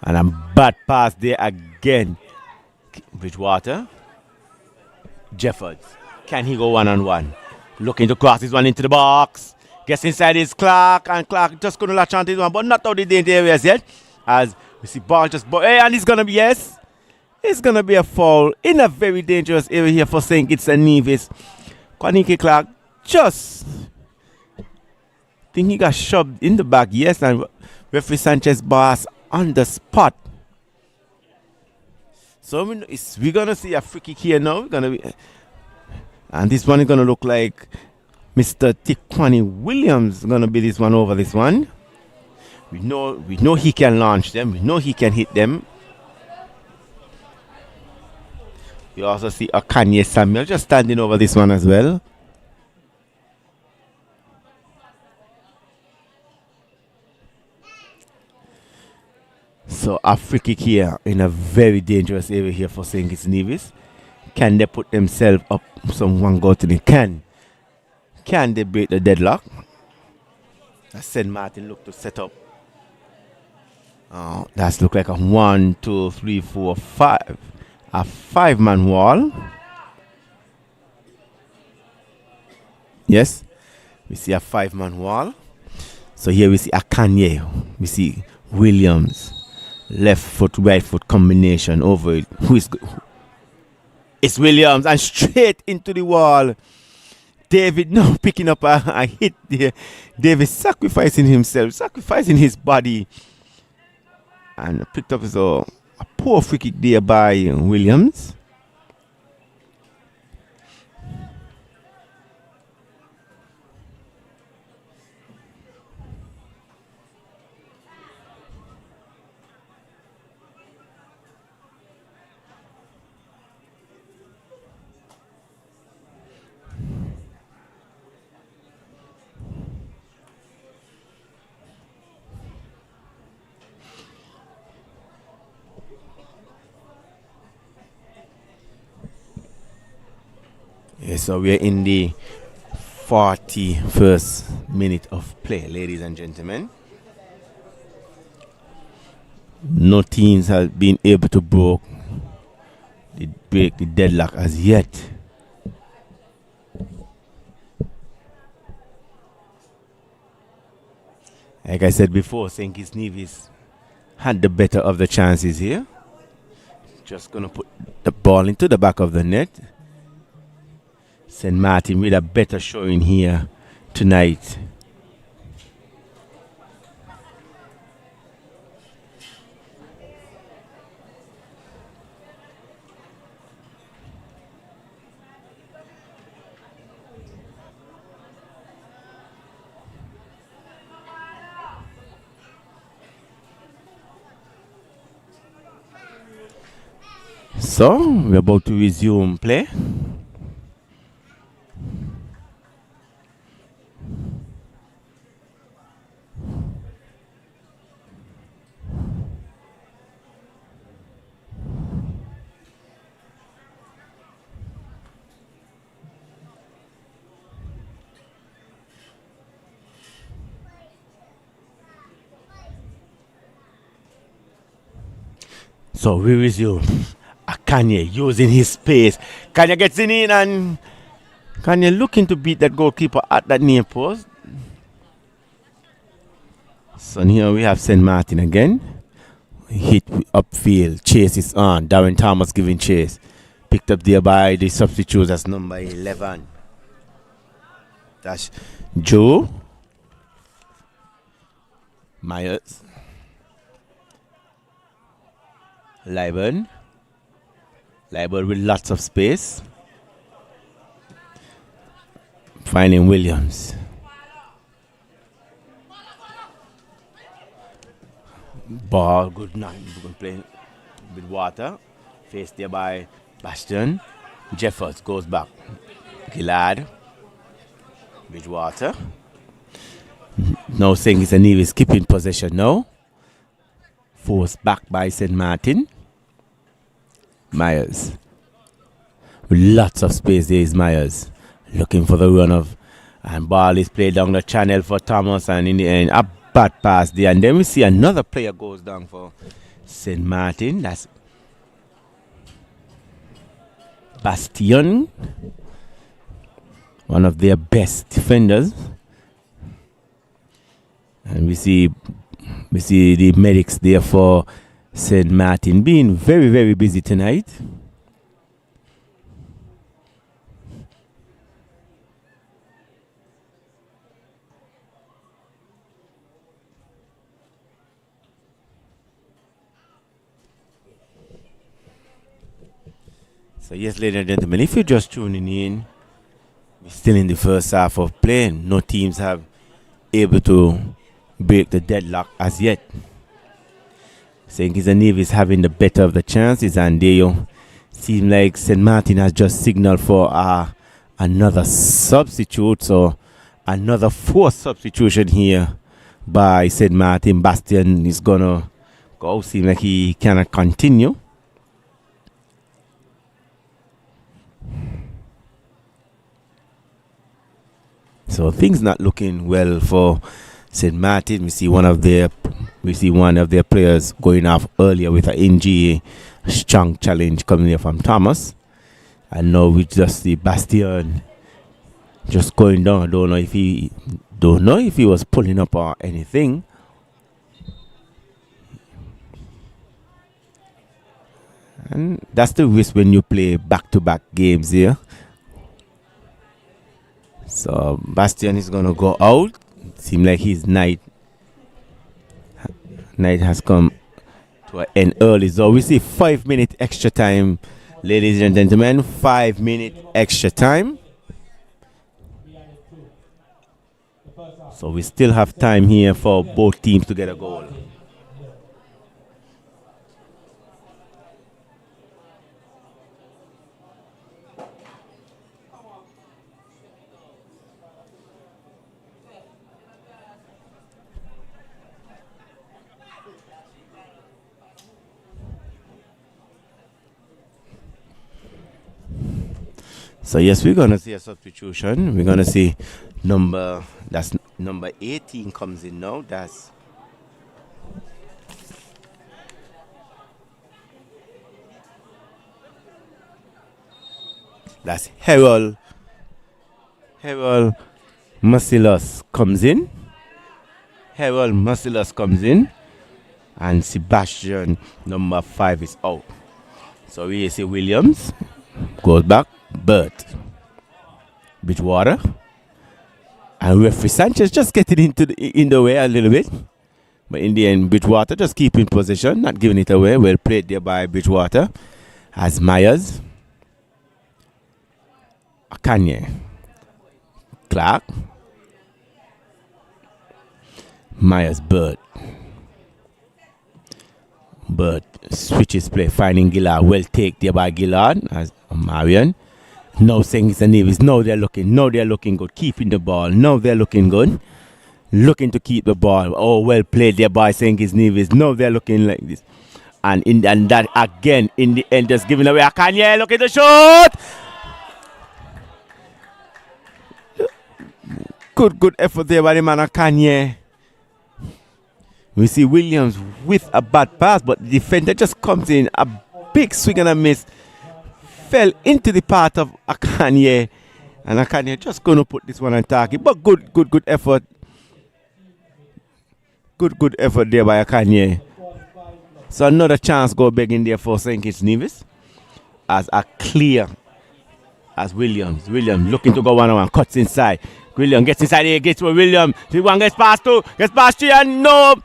And a bad pass there again. Bridgewater. Jeffords. Can he go one-on-one? Looking to cross this one into the box. Gets inside his Clark. And Clark just going to latch onto this one. But not out the danger areas yet. As we see ball just... Hey, and it's going to be... Yes. It's going to be a foul in a very dangerous area here for St. Kitts and Nevis. Kwanike Clark just... think he got shoved in the back. Yes. And referee Sanchez Bars on the spot. So we're going to see a free kick here now. And this one is going to look like Mr. Tikwani Williams is going to be this one over this one. We know he can launch them. We know he can hit them. You also see a Kanye Samuel just standing over this one as well. So a free kick here in a very dangerous area here for St. Kitts Nevis. Can they put themselves up? Someone go to the can they break the deadlock? As St. Martin look to set up. Oh, that's look like a 1, 2, 3, 4, 5. A 5-man wall. Yes, we see a 5-man wall. So here we see a Kanye. We see Williams. Left foot, right foot combination over it. It's Williams and straight into the wall. David now picking up a hit there. David sacrificing himself, sacrificing his body. And picked up a poor free kick there by Williams. So we're in the 41st minute of play, ladies and gentlemen. No teams have been able to break the deadlock as yet. Like I said before, St. Kitts Nevis had the better of the chances here. Just gonna put the ball into the back of the net. St. Martin with a better showing here tonight. So, we're about to resume play. So we resume. Kanye using his space. Kanye gets in and Kanye looking to beat that goalkeeper at that near post. So here we have St. Martin again. Hit upfield. Chase is on. Darren Thomas giving chase. Picked up there by the substitutes as number 11. That's Joe. Myers. Liburn with lots of space. Finding Williams. Ball, good night. Playing with water. Faced there by Bastion. Jeffers goes back. Gillard. Bridgewater. Now saying it's a Nevis keeping possession now. Forced back by St. Martin. Myers. With lots of space there is Myers. Looking for the run of. And ball is played down the channel for Thomas. And in the end, a bad pass there. And then we see another player goes down for St. Martin. That's Bastion. One of their best defenders. And we see the medics there for St. Martin being very, very busy tonight. So yes, ladies and gentlemen, if you're just tuning in, we're still in the first half of play. No teams have able to break the deadlock as yet. St. Kitts and Nevis having the better of the chances, and they seem like St. Martin has just signaled for another substitute, so another forced substitution here by St. Martin. Bastion is gonna go. Seems like he cannot continue. So things not looking well for St. Martin. We see one of their players going off earlier with an injury. A strong challenge coming here from Thomas. And now we just see Bastion just going down. I don't know if he was pulling up or anything. And that's the risk when you play back-to-back games here. So Bastion is gonna go out. Seems like his night has come to an end early. So we see 5-minute extra time, ladies and gentlemen. 5-minute extra time. So we still have time here for both teams to get a goal. So yes, we're gonna see a substitution. We're gonna see number 18 comes in now. That's Harold Marcellus comes in. And Sebastian number 5 is out. So we see Williams goes back. Bert, Bridgewater, and referee Sanchez just getting in the way a little bit, but in the end Bridgewater just keeping possession, not giving it away. Well played there by Bridgewater. As Myers, Kanye, Clark, Myers, Bert, But switches play, finding Gillard. Well take there by Gillard as Marion. Now saying it's a Nevis. Now they're looking good. Keeping the ball. Now they're looking good. Looking to keep the ball. Oh, well played there by saying it's Nevis. Now they're looking like this. And that again in the end just giving away a Kanye. Look at the shot. Good effort there by the man of Kanye. We see Williams with a bad pass, but the defender just comes in. A big swing and a miss. Fell into the path of Akanye. And Akanye just going to put this one on target. But good effort. Good effort there by Akanye. So another chance go begging there for St. Kitts Nevis. As a clear as Williams. Williams looking to go one-on-one. Cuts inside. Williams gets inside here. Gets for Williams. The one gets past two. Gets past three and no.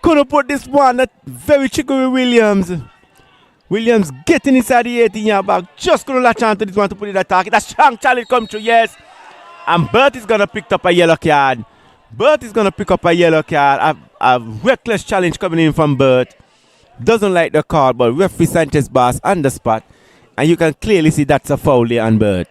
Couldn't put this one. That's very tricky with Williams. Williams getting inside the 18-yard box. Just going to latch on to this one to put it at target. That strong challenge come through, yes. And Bert is going to pick up a yellow card. A reckless challenge coming in from Bert. Doesn't like the call, but referee Sanchez Bass on the spot. And you can clearly see that's a foul there on Bert.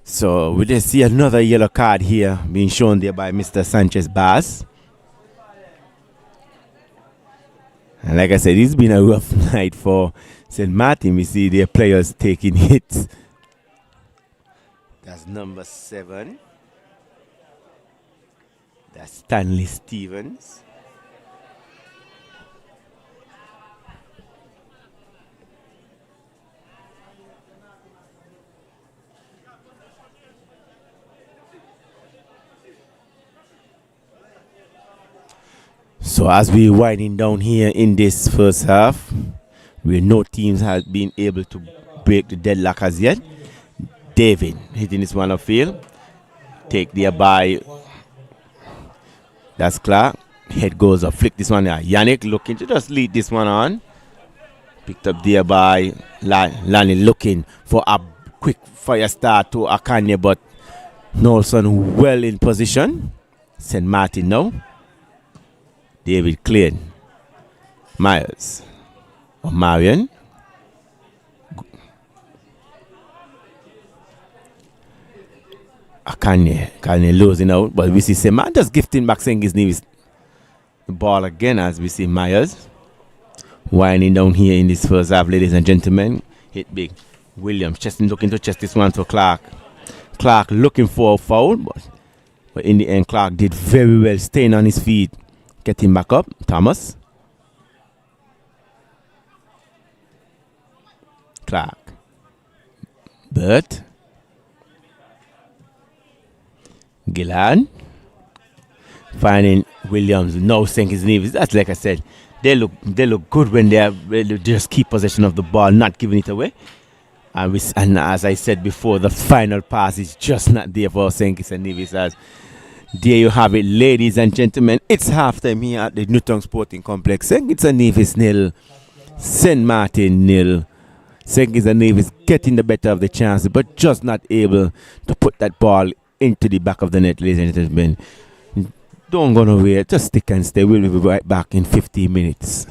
So we just see another yellow card here being shown there by Mr. Sanchez Bass. And like I said, it's been a rough night for St. Martin. We see their players taking hits. That's number 7. That's Stanley Stevens. So as we're winding down here in this first half, where no teams have been able to break the deadlock as yet. David hitting this one upfield. Take there by, that's Clark. Head goes up, flick this one there. Yannick looking to just lead this one on. Picked up there by Lani looking for a quick fire start to Akanye, but Nolson well in position. St. Martin now. David cleared. Myers. Or Marion. Kanye losing out, but we see Sema just gifting back saying his name is the ball again as we see Myers winding down here in this first half, ladies and gentlemen. Hit big. Williams looking to chest this one to Clark. Clark looking for a foul, but in the end Clark did very well staying on his feet. Get him back up. Thomas. Clark. Bert. Gillard. Finding Williams. No saying his name. That's like I said. They look good when they just keep possession of the ball, not giving it away. And as I said before, the final pass is just not there for St. Kitts and Nevis. As there you have it, ladies and gentlemen. It's halftime here at the Newtown Sporting Complex. St. Kitts and Nevis 0, St. Martin 0. St. Kitts and Nevis getting the better of the chance, but just not able to put that ball into the back of the net, ladies and gentlemen. Don't go nowhere. Just stick and stay. We'll be right back in 15 minutes.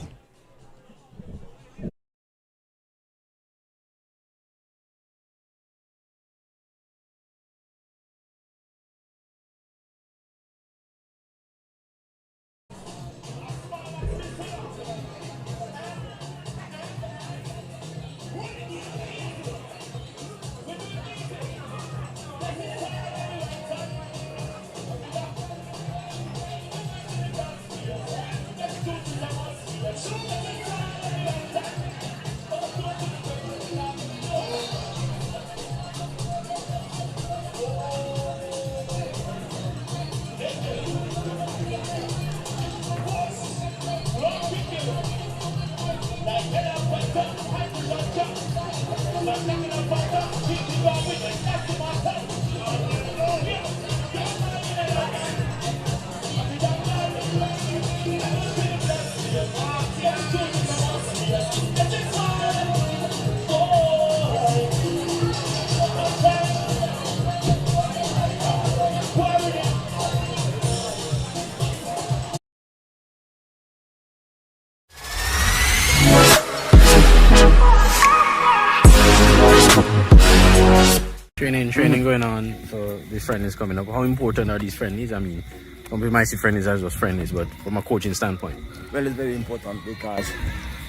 Training going on for the friendlies coming up. How important are these friendlies? I mean, some people might see friendlies as just friendlies, but from a coaching standpoint. Well, it's very important because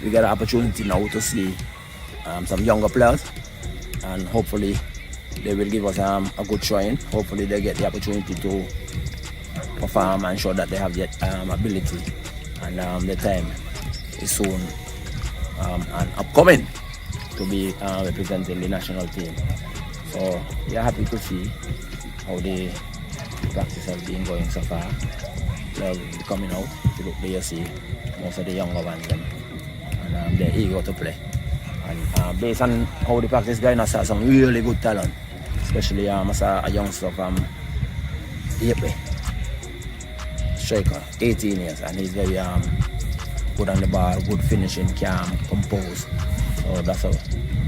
we get an opportunity now to see some younger players, and hopefully they will give us a good showing. Hopefully they get the opportunity to perform and show that they have the ability, and the time is soon and upcoming to be representing the national team. So we are happy to see how the practice has been going so far. Players will be coming out. If you look there, you see most of the younger ones, and they're eager to play. And based on how the practice is going, I saw some really good talent, especially I saw a youngster from Yepe, striker, 18 years, and he's very good on the ball, good finishing, calm, composed. So that's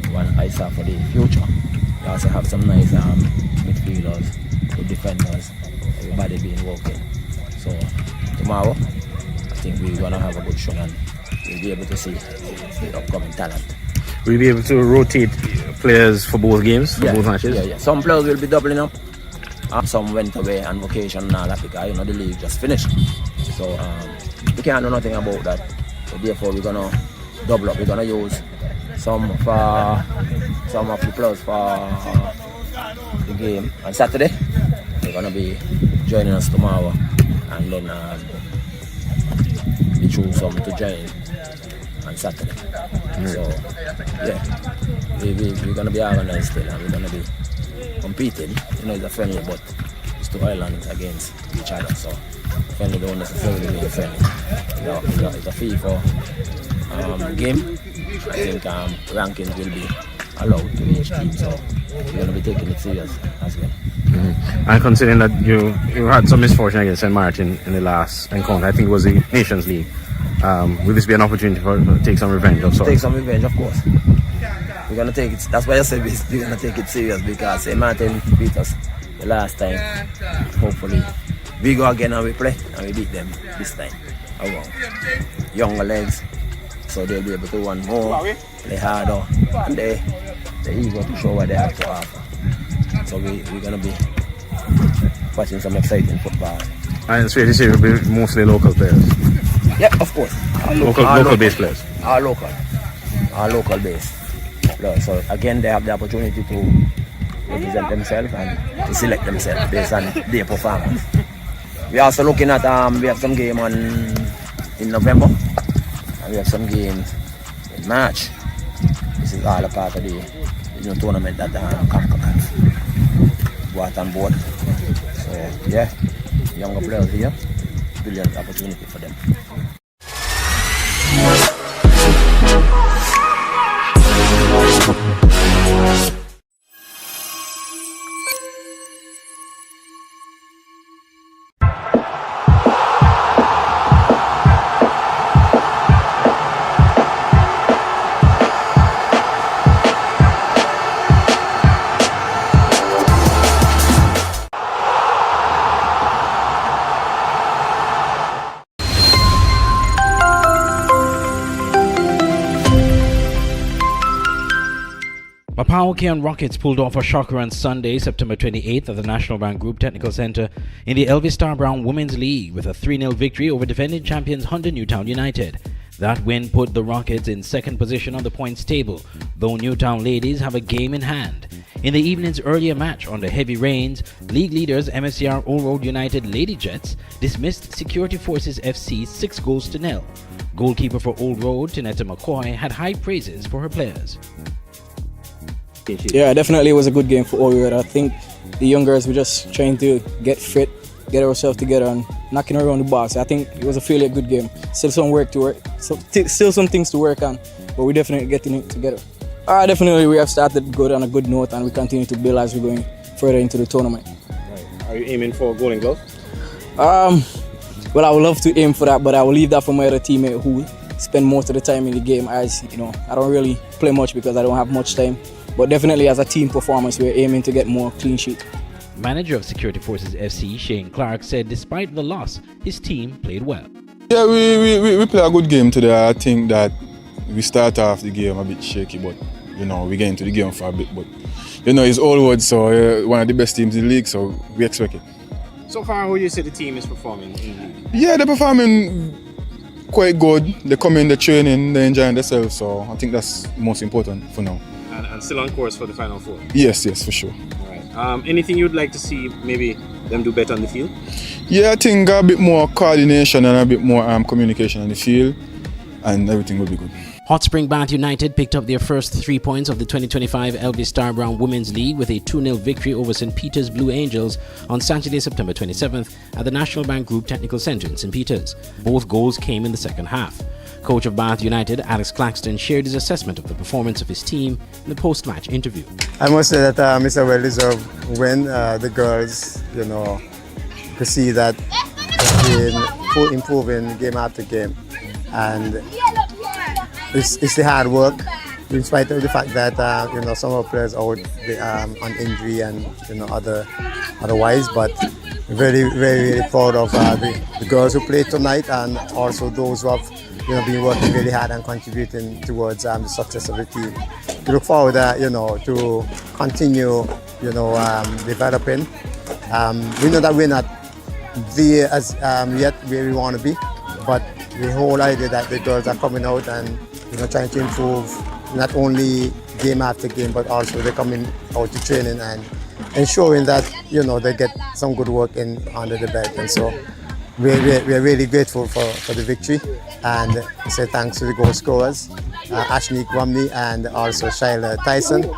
one I saw for the future. We also have some nice midfielders, good defenders, everybody being working. So tomorrow, I think we're going to have a good show and we'll be able to see the upcoming talent. Will you be able to rotate players for both games, for both matches? Yeah. Some players will be doubling up. Some went away on vacation and all that because the league just finished. So we can't do nothing about that. So therefore we're gonna double up. We're gonna use some of the players for the game on Saturday. They're gonna be joining us tomorrow, and then we choose some to join on Saturday. So yeah, we're gonna be organized still, and we're gonna be competing. It's a friendly, but it's two islands against each other. So friendly don't necessarily mean friendly. It's a FIFA game. I think rankings will be allowed to each team, so we're going to be taking it serious as well. And considering that you had some misfortune against St. Martin in the last encounter, I think it was the Nations League. Will this be an opportunity to take some revenge of sorts? Take some revenge, of course. We're going to take it. That's why I said we're going to take it serious, because St. Martin beat us the last time. Hopefully we go again and we play and we beat them this time around. Younger legs, so they'll be able to run more, play harder, and they're eager to show what they have to offer. So we're going to be watching some exciting football. And it's fair to say it will be mostly local players? Yeah, of course. Local based players? Our local based players. So again, they have the opportunity to represent themselves and to select themselves based on their performance. We're also looking at, we have some game in November, and we have some games in March. This is all a part of the tournament that CONCACAF brought on board. So yeah, younger players here, brilliant opportunity for them. Mapaokean Rockets pulled off a shocker on Sunday, September 28th at the National Bank Group Technical Center in the Elvis Star Brown Women's League with a 3-0 victory over defending champions Hunter Newtown United. That win put the Rockets in second position on the points table, though Newtown ladies have a game in hand. In the evening's earlier match under heavy rains, league leaders MSCR Old Road United Lady Jets dismissed Security Forces FC 6-0. Goalkeeper for Old Road, Tinetta McCoy, had high praises for her players. Yeah, definitely it was a good game for Old Road. I think the young girls were just trying to get fit, get ourselves together and knocking around the box. I think it was a fairly good game. Still some things to work on, but we're definitely getting it together. Definitely we have started good on a good note, and we continue to build as we're going further into the tournament. Right. Are you aiming for Golden Glove? Well, I would love to aim for that, but I will leave that for my other teammate who spend most of the time in the game. As you know, I don't really play much because I don't have much time. But definitely as a team performance, we're aiming to get more clean sheet. Manager of Security Forces FC, Shane Clark, said despite the loss, his team played well. Yeah, we play a good game today. I think that we start off the game a bit shaky, but we get into the game for a bit. But it's Oldwood, so one of the best teams in the league, so we expect it. So far, how would you say the team is performing in the league? Yeah, they're performing quite good. They come in, they're training, they're enjoying themselves, so I think that's most important for now. And still on course for the Final Four? Yes, for sure. All right. Anything you'd like to see maybe them do better on the field? Yeah, I think a bit more coordination and a bit more communication on the field, and everything will be good. Hot Spring Bath United picked up their first 3 points of the 2025 Elvis Star Brown Women's League with a 2-0 victory over St. Peter's Blue Angels on Saturday, September 27th at the National Bank Group Technical Centre in St. Peter's. Both goals came in the second half. Coach of Bath United, Alex Claxton, shared his assessment of the performance of his team in the post-match interview. I must say that it's a well-deserved win. The girls, could see that they've been improving game after game, and it's the hard work, in spite of the fact that some of the players are out on injury and otherwise. But very, very, very proud of the girls who played tonight, and also those who have been working really hard and contributing towards the success of the team. We look forward, to continue, developing. We know that we're not there as yet where we want to be, but the whole idea that the girls are coming out and trying to improve not only game after game, but also they're coming out to training and ensuring that they get some good work in under the belt. And so we're really grateful for the victory, and say thanks to the goal scorers, Ashnik Romney and also Shyla Tyson.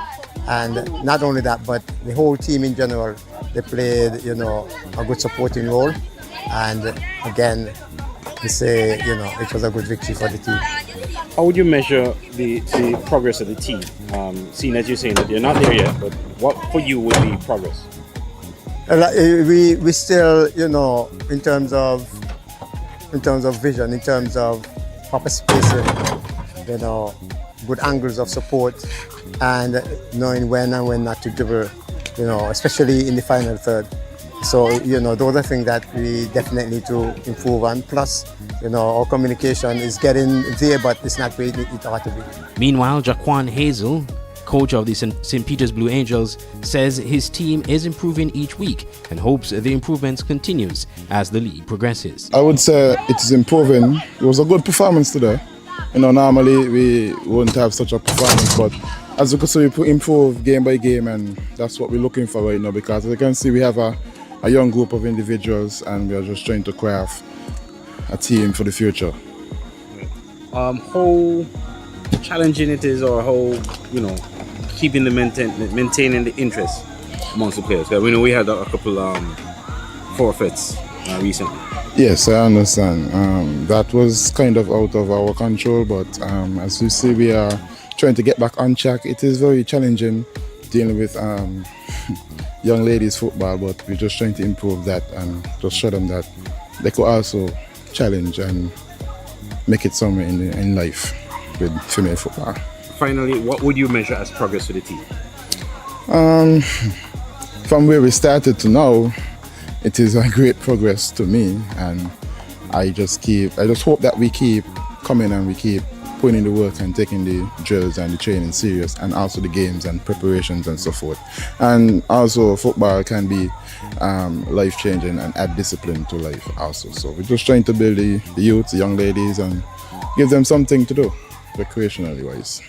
And not only that, but the whole team in general, they played a good supporting role. And again, we say it was a good victory for the team. How would you measure the progress of the team? Seeing as you're saying that you're not there yet, but what for you would be progress? We still, in terms of vision, in terms of proper spacing, good angles of support, and knowing when and when not to dribble, especially in the final third. So, those are things that we definitely need to improve on. Plus, our communication is getting there, but it's not where it ought to be. Meanwhile, Jaquan Hazel, coach of the St. Peter's Blue Angels, says his team is improving each week and hopes the improvements continues as the league progresses. I would say it is improving. It was a good performance today. Normally we wouldn't have such a performance, but as you can see, we improve game by game, and that's what we're looking for right now, because as you can see, we have a young group of individuals, and we are just trying to craft a team for the future. How challenging it is, or how keeping maintaining the interest amongst the players? We know we had a couple forfeits recently. Yes, I understand. That was kind of out of our control, but as you see, we are trying to get back on track. It is very challenging dealing with young ladies football, but we're just trying to improve that and just show them that they could also challenge and make it somewhere in life with female football. Finally, what would you measure as progress for the team? From where we started to now, it is a great progress to me, and I just hope that we keep coming and we keep putting in the work and taking the drills and the training serious, and also the games and preparations and so forth. And also football can be life-changing and add discipline to life also. So we're just trying to build the youth, the young ladies, and give them something to do, recreationally wise.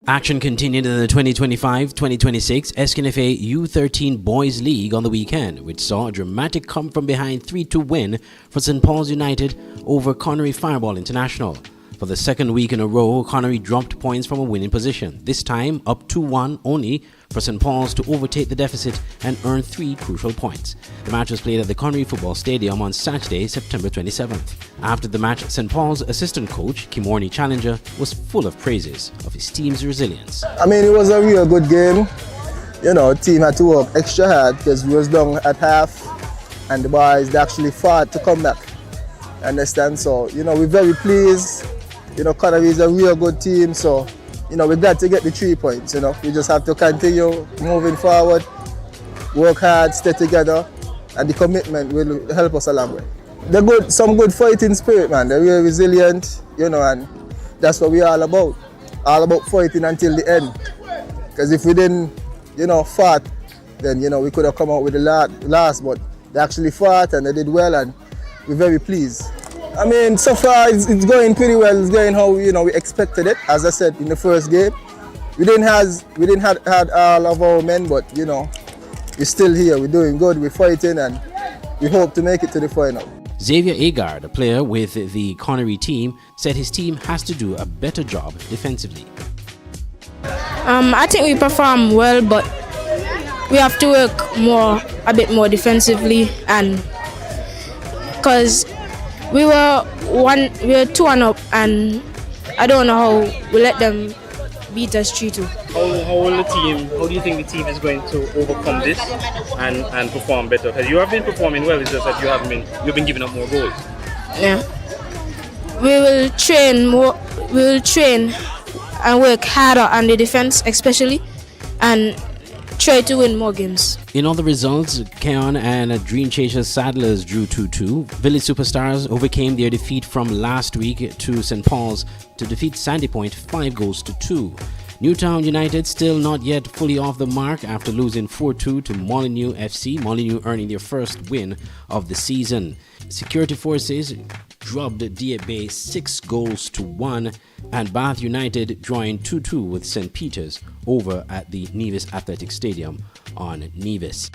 Action continued in the 2025-2026 SKNFA U13 Boys League on the weekend, which saw a dramatic come-from-behind 3-2 win for St. Paul's United over Connery Fireball International. For the second week in a row, Connery dropped points from a winning position, this time up 2-1 only for St. Paul's to overtake the deficit and earn 3 crucial points. The match was played at the Connery Football Stadium on Saturday, September 27th. After the match, St. Paul's assistant coach, Kimorni Challenger, was full of praises of his team's resilience. I mean, it was a real good game. Team had to work extra hard because we was down at half, and the boys, they actually fought to come back. Understand? So, we're very pleased. Connery is a real good team, so, we're glad to get the 3 points, We just have to continue moving forward work hard, stay together, and the commitment will help us a long way. They're good, some good fighting spirit, man. They're really resilient, and that's what we're all about. All about fighting until the end. Because if we didn't, fight, then, we could have come out with the last, but they actually fought and they did well, and we're very pleased. I mean, so far it's going pretty well. It's going how we expected it. As I said in the first game, we didn't have all of our men, but we're still here. We're doing good. We're fighting, and we hope to make it to the final. Xavier Agard, a player with the Connery team, said his team has to do a better job defensively. I think we perform well, but we have to work a bit more defensively, and because we were 2-1 up, and I don't know how we let them beat us 3-2. How do you think the team is going to overcome this and perform better? Because you have been performing well, it's just that you've been giving up more goals. Yeah. We will train more. We will train and work harder on the defense, especially, and try to win more games. In other results, Keon and Dream Chasers Saddlers drew 2-2. Village Superstars overcame their defeat from last week to St. Paul's to defeat Sandy Point 5-2. Newtown United still not yet fully off the mark after losing 4-2 to Molyneux FC, Molyneux earning their first win of the season. Security Forces drubbed Dia Bay 6-1, and Bath United drawing 2-2 with St. Peter's over at the Nevis Athletic Stadium on Nevis.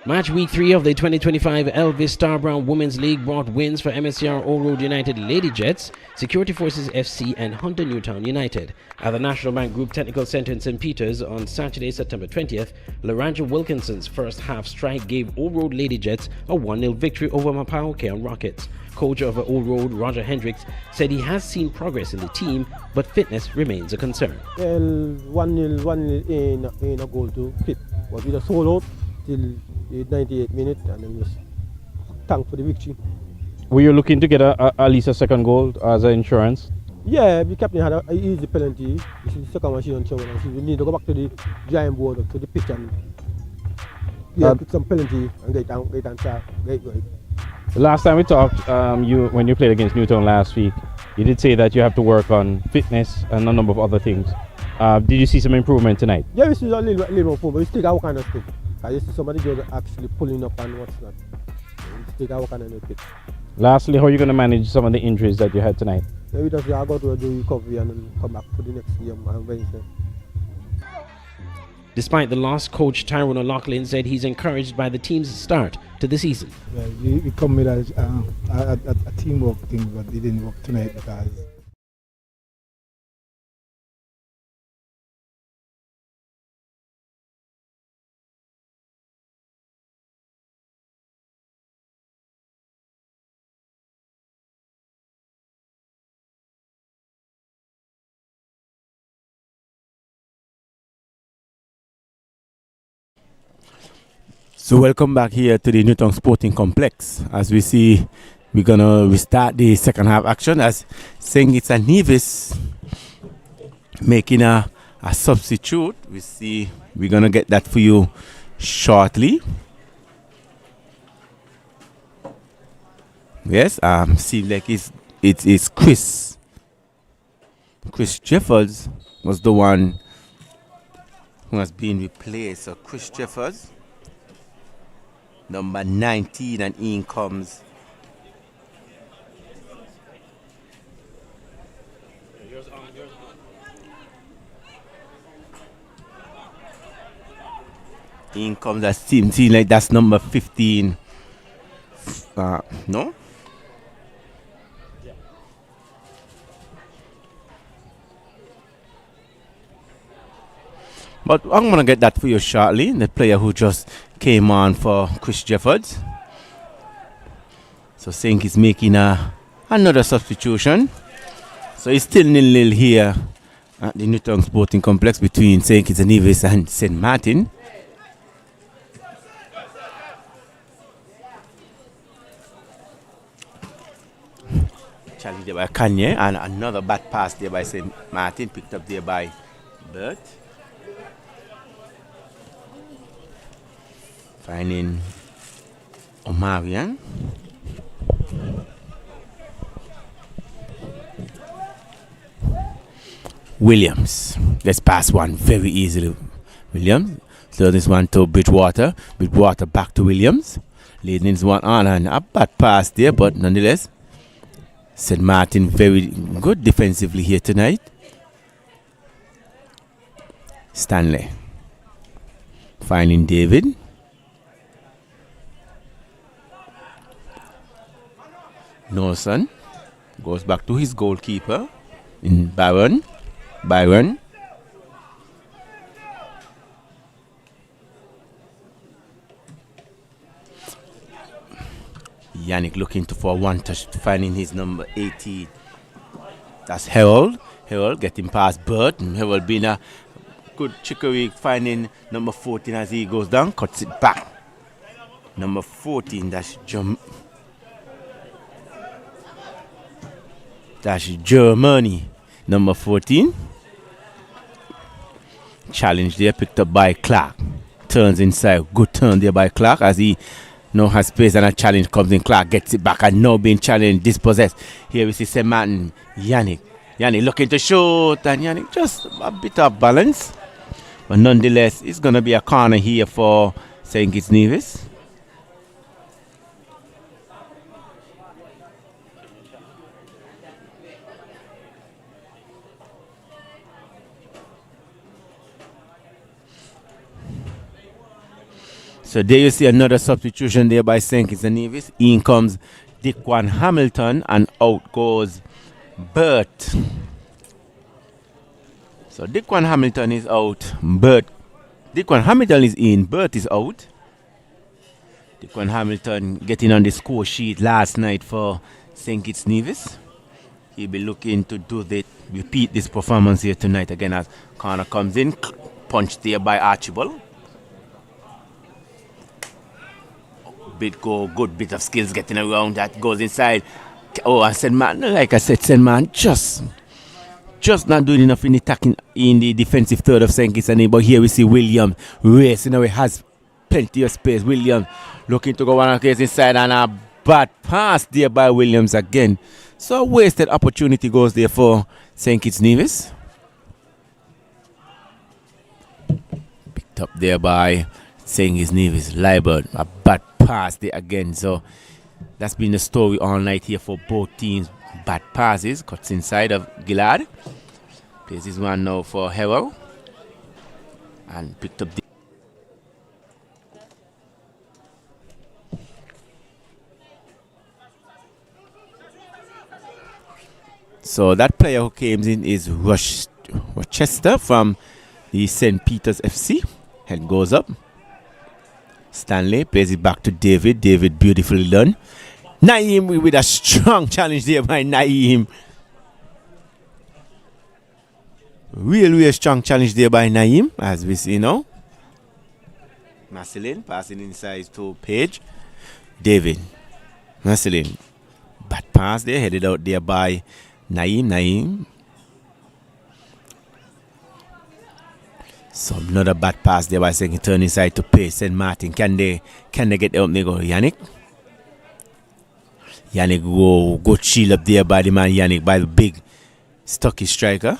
Match week 3 of the 2025 Elvis Star Brown Women's League brought wins for MSCR Old Road United Lady Jets, Security Forces FC and Hunter Newtown United. At the National Bank Group Technical Center in St. Peter's on Saturday, September 20th, Laranja Wilkinson's first half strike gave Old Road Lady Jets a 1-0 victory over Mapao Keon Rockets. Coach of Old Road, Roger Hendricks, said he has seen progress in the team, but fitness remains a concern. Well, 1-0 in a goal to keep, but we just hold out till the 98th minute and then just thank for the victory. Were you looking to get at least a second goal as an insurance? Yeah, the captain had an easy penalty. This is the second one she done show, and we need to go back to the drawing board, to the pitch, and get some penalty and get on track, get right. The last time we talked, when you played against Newtown last week, you did say that you have to work on fitness and a number of other things. Did you see some improvement tonight? Yeah, we see a little improvement, but we still got work on stuff. I used to somebody just actually pulling up and what's not. We still got work on it. Lastly, how are you going to manage some of the injuries that you had tonight? Yeah, we just go to do recovery and then come back for the next game on Wednesday. Despite the loss, coach Tyrone O'Loughlin said he's encouraged by the team's start to the season. Well, we come with a teamwork thing, but it didn't work tonight because So welcome back here to the Newtown Sporting Complex. As we see, we're gonna restart the second half action. As saying it's a Nevis making a substitute. We see we're gonna get that for you shortly. Yes, seems like it's Chris Jeffers was the one who has been replaced. So Chris Jeffers, number 19, and in comes that seems like that's number 15. No? But I'm going to get that for you shortly. The player who just came on for Chris Jeffords. So St. Kitts making another substitution. So it's still 0-0 here at the Newtown Sporting Complex between St. Kitts and Nevis and St. Martin. Challenged there by Kanye, and another bad pass there by St. Martin, picked up there by Bert. Finding Omarian. Williams. Let's pass one very easily. Williams. So this one to Bridgewater. Bridgewater back to Williams. Leading this one on, and a bad pass there, but nonetheless, St. Martin very good defensively here tonight. Stanley. Finding David. Nelson goes back to his goalkeeper in Byron. Yannick looking for one touch, finding his number 18. That's Harold. Harold getting past Bert. Harold being a good chicory, finding number 14 as he goes down, cuts it back. Number 14, that's Germany. Number 14. Challenge there, picked up by Clark. Turns inside. Good turn there by Clark as he now has space, and a challenge comes in. Clark gets it back and now being challenged, dispossessed. Here we see St. Martin. Yannick looking to shoot, and Yannick just a bit of balance. But nonetheless, it's going to be a corner here for St. Kitts Nevis. So there you see another substitution there by St. Kitts and Nevis. In comes Dickwan Hamilton and out goes Bert. So Dickwan Hamilton is out. Dickwan Hamilton is in. Bert is out. Dickwan Hamilton getting on the score sheet last night for St. Kitts Nevis. He'll be looking to repeat this performance here tonight again as corner comes in. Punched there by Archibald. Good bit of skills getting around that, goes inside. Oh, and St. Martin, like I said, St. Martin just not doing enough in attacking in the defensive third of St. Kitts. But here we see Williams racing away, has plenty of space. Williams looking to go one case inside, and a bad pass there by Williams again. So a wasted opportunity goes there for St. Kitts Nevis. Picked up there by St. Kitts Nevis. Libert, a bad pass there again. So that's been the story all night here for both teams. Bad passes, cuts inside of Gillard. Plays this one now for Harrow. And picked up the so that player who came in is Rochester from the St. Peter's FC. Head goes up. Stanley plays it back to David. David beautifully done. Naeem with a strong challenge there by Naeem. Real strong challenge there by Naeem, as we see now. Marcelin passing inside to Page. David. Marcelin. Bad pass there, headed out there by Naeem. So another bad pass there by St. Turn inside to Page. St. Martin. Can they get out? They go Yannick. Yannick go good shield up there by the man Yannick, by the big stocky striker.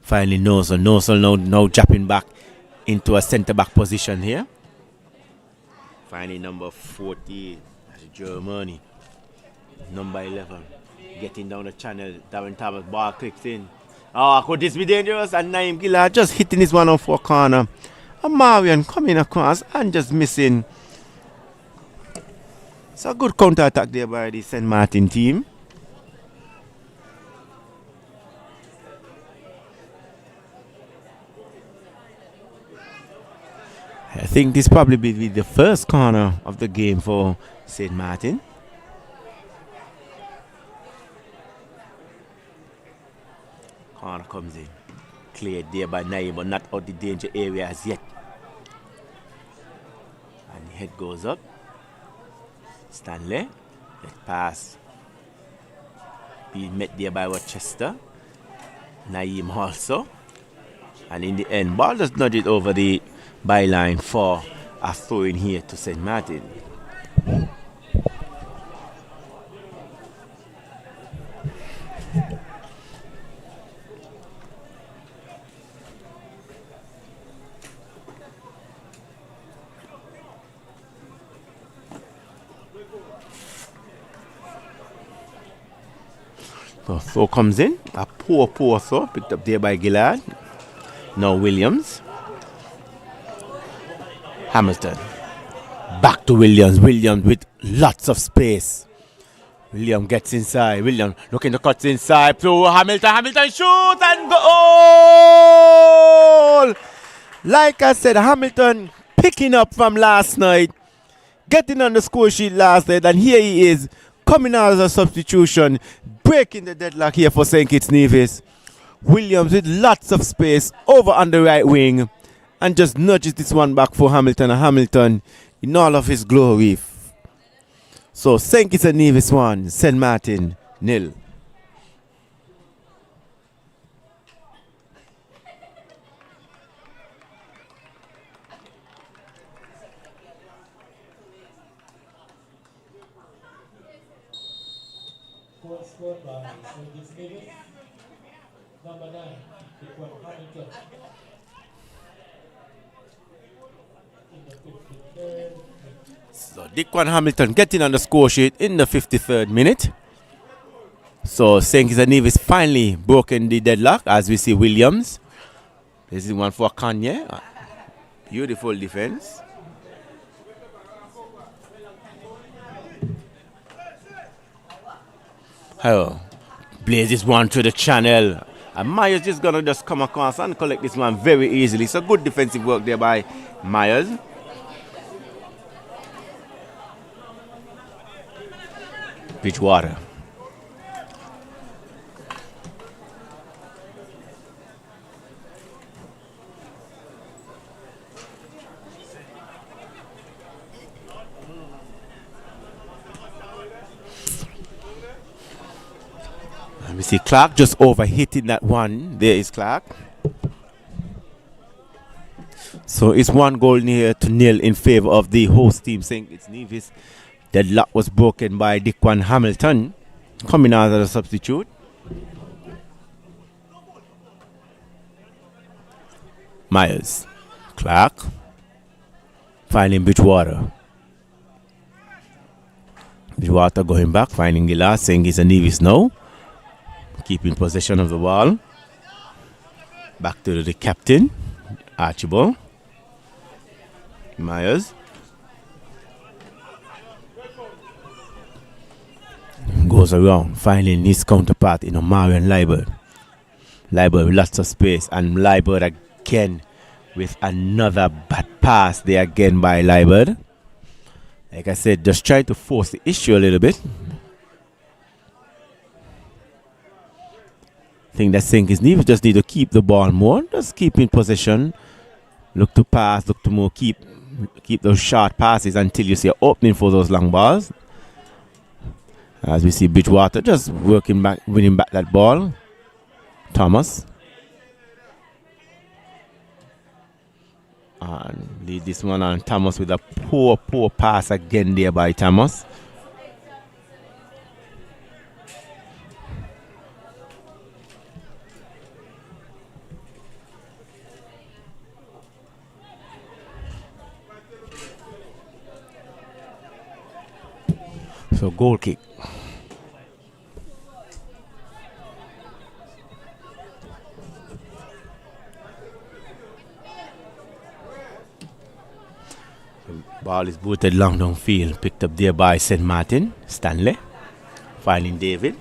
Finally Nozel now jumping back into a centre back position here. Finally number 40, that's Germany. Number 11 getting down the channel. Darren Thomas ball clicks in. Oh, could this be dangerous? And Naeem Gillard just hitting this one off for a corner. And Marion coming across and just missing. It's a good counter attack there by the St. Martin team. I think this probably be the first corner of the game for St. Martin. Corner comes in. Cleared there by Naim, but not out the danger area as yet. And the head goes up. Stanley. That pass being met there by Rochester. Naim also. And in the end, ball just nudge it over the byline for a throw in here to St. Martin. So throw comes in, a poor throw picked up there by Gillard. Now Williams. Hamilton. Back to Williams. Williams with lots of space. Williams gets inside. Williams looking to cut inside to Hamilton. Hamilton shoot and goal! Like I said, Hamilton picking up from last night. Getting on the score sheet last night. And here he is coming out as a substitution. Breaking the deadlock here for St. Kitts Nevis. Williams with lots of space over on the right wing. And just nudges this one back for Hamilton. And Hamilton in all of his glory. So St. Kitts and Nevis 1, St. Martin 0. Scored by St. Kitts Nevis. Number 9, Hamilton. So Dickwan Hamilton getting on the score sheet in the 53rd minute. So St. Kitts and Nevis finally broken the deadlock as we see Williams. This is one for Kanye. Beautiful defense. Oh, blaze this one to the channel. And Myers just gonna just come across and collect this one very easily. So good defensive work there by Myers. Bridgewater. And we see Clark just overhitting that one. There is Clark. So it's 1 goal near to 0 in favor of the host team, St. Kitts Nevis. Deadlock was broken by Dickwan Hamilton coming out as a substitute. Myers. Clark. Finding Bridgewater. Bridgewater going back, finding Gillard. St. Kitts and Nevis now. Keeping possession of the ball. Back to the captain, Archibald. Myers. Goes around, finding his counterpart in Marion Liebert. Liebert with lots of space, and Liebert again with another bad pass there again by Liebert. Like I said, just trying to force the issue a little bit. I think that St. Kitts Nevis just need to keep the ball more, just keep in possession. Look to pass, look to more, keep those short passes until you see an opening for those long balls. As we see Bridgewater just working back, winning back that ball. Thomas. And lead this one on Thomas with a poor pass again there by Thomas. So goal kick. Ball is booted long downfield, picked up there by St. Martin. Stanley finding David.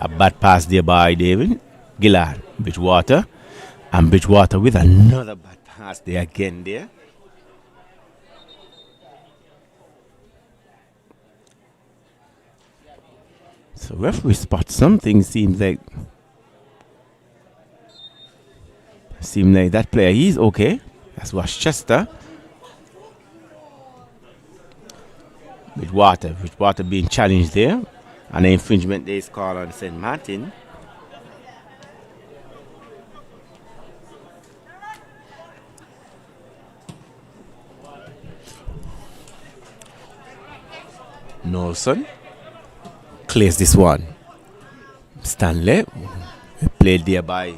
A bad pass there by David. Gillard, Bridgewater, and Bridgewater with another bad pass. pass there again there. So referee spot something. Seems like that player is okay. That's Westchester. With water being challenged there. And the infringement there is called on St. Martin. Nelson clears this one. Stanley played there by.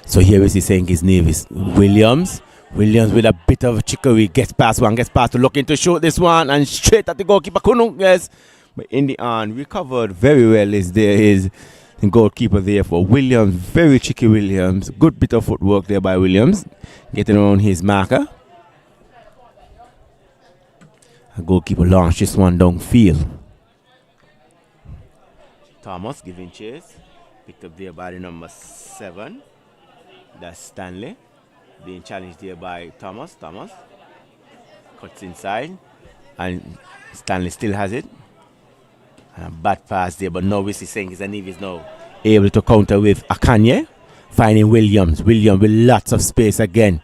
So here is he saying his Nevis. Williams with a bit of chicory gets past to looking to shoot this one and straight at the goalkeeper. Yes, but in the end recovered very well. Is the goalkeeper there for Williams. Very cheeky Williams. Good bit of footwork there by Williams, getting around his marker. The goalkeeper launched this one downfield. Thomas giving chase. Picked up there by the number 7. That's Stanley. Being challenged there by Thomas. Thomas cuts inside. And Stanley still has it. And a bad pass there. But now is saying is Nevis now able to counter with Akanye. Finding Williams. Williams with lots of space again.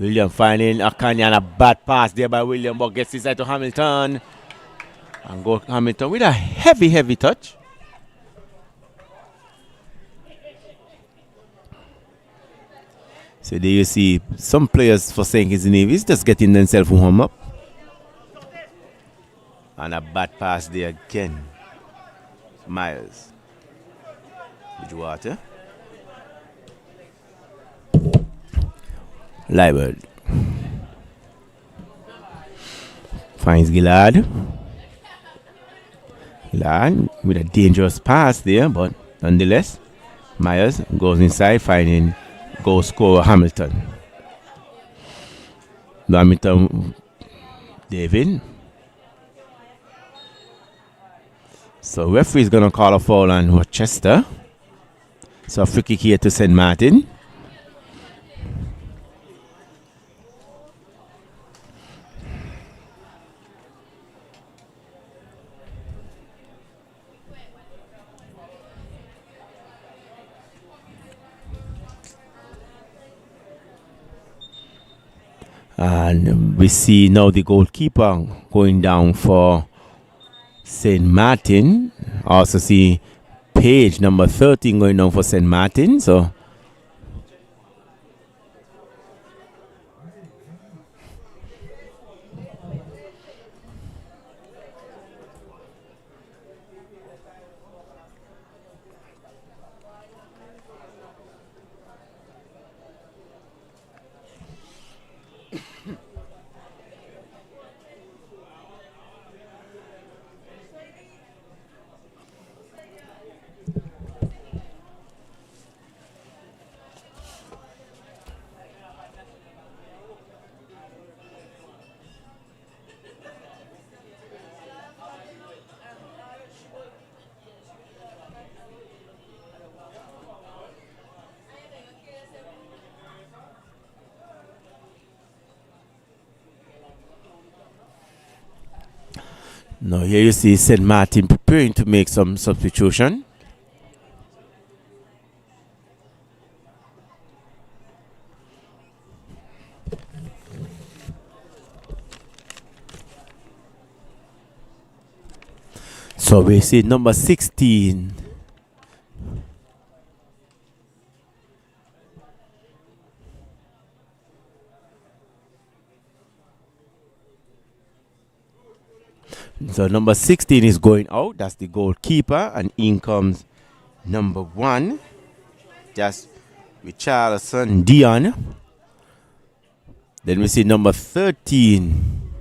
William finding Akanya and a bad pass there by William, but gets inside to Hamilton. And go Hamilton with a heavy touch. So there you see some players for St. Kitts Nevis just getting themselves warm up. And a bad pass there again. Myers. Bridgewater. Liebert finds Gillard. Gillard with a dangerous pass there, but nonetheless, Myers goes inside, finding goal scorer Hamilton. David. So referee is gonna call a foul on Rochester. So free kick here to St. Martin. And we see now the goalkeeper going down for St. Martin. Also see Page, number 13, going down for St. Martin. So now here you see St. Martin preparing to make some substitution. So we see number 16. So number 16 is going out. That's the goalkeeper. And in comes number 1. Just Richarlison Dion. Then we see number 13.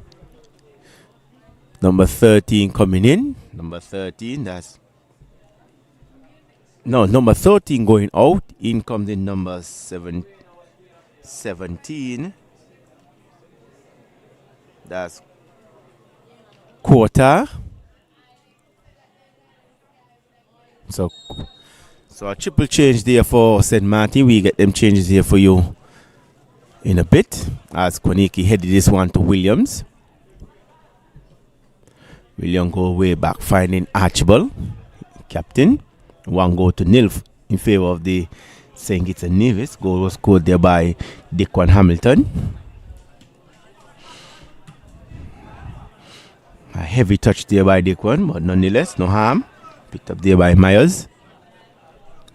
Number 13 coming in. Number 13, that's... No, number 13 going out. In comes in number 17. That's Quarter. So So a triple change there for St. Martin. We get them changes here for you in a bit. As Kwaniki headed this one to Williams. William go way back, finding Archibald, captain. One go to nil in favor of the St. Kitts and Nevis. Goal was scored there by Dequan Hamilton. A heavy touch there by Dequan, but nonetheless, no harm. Picked up there by Myers.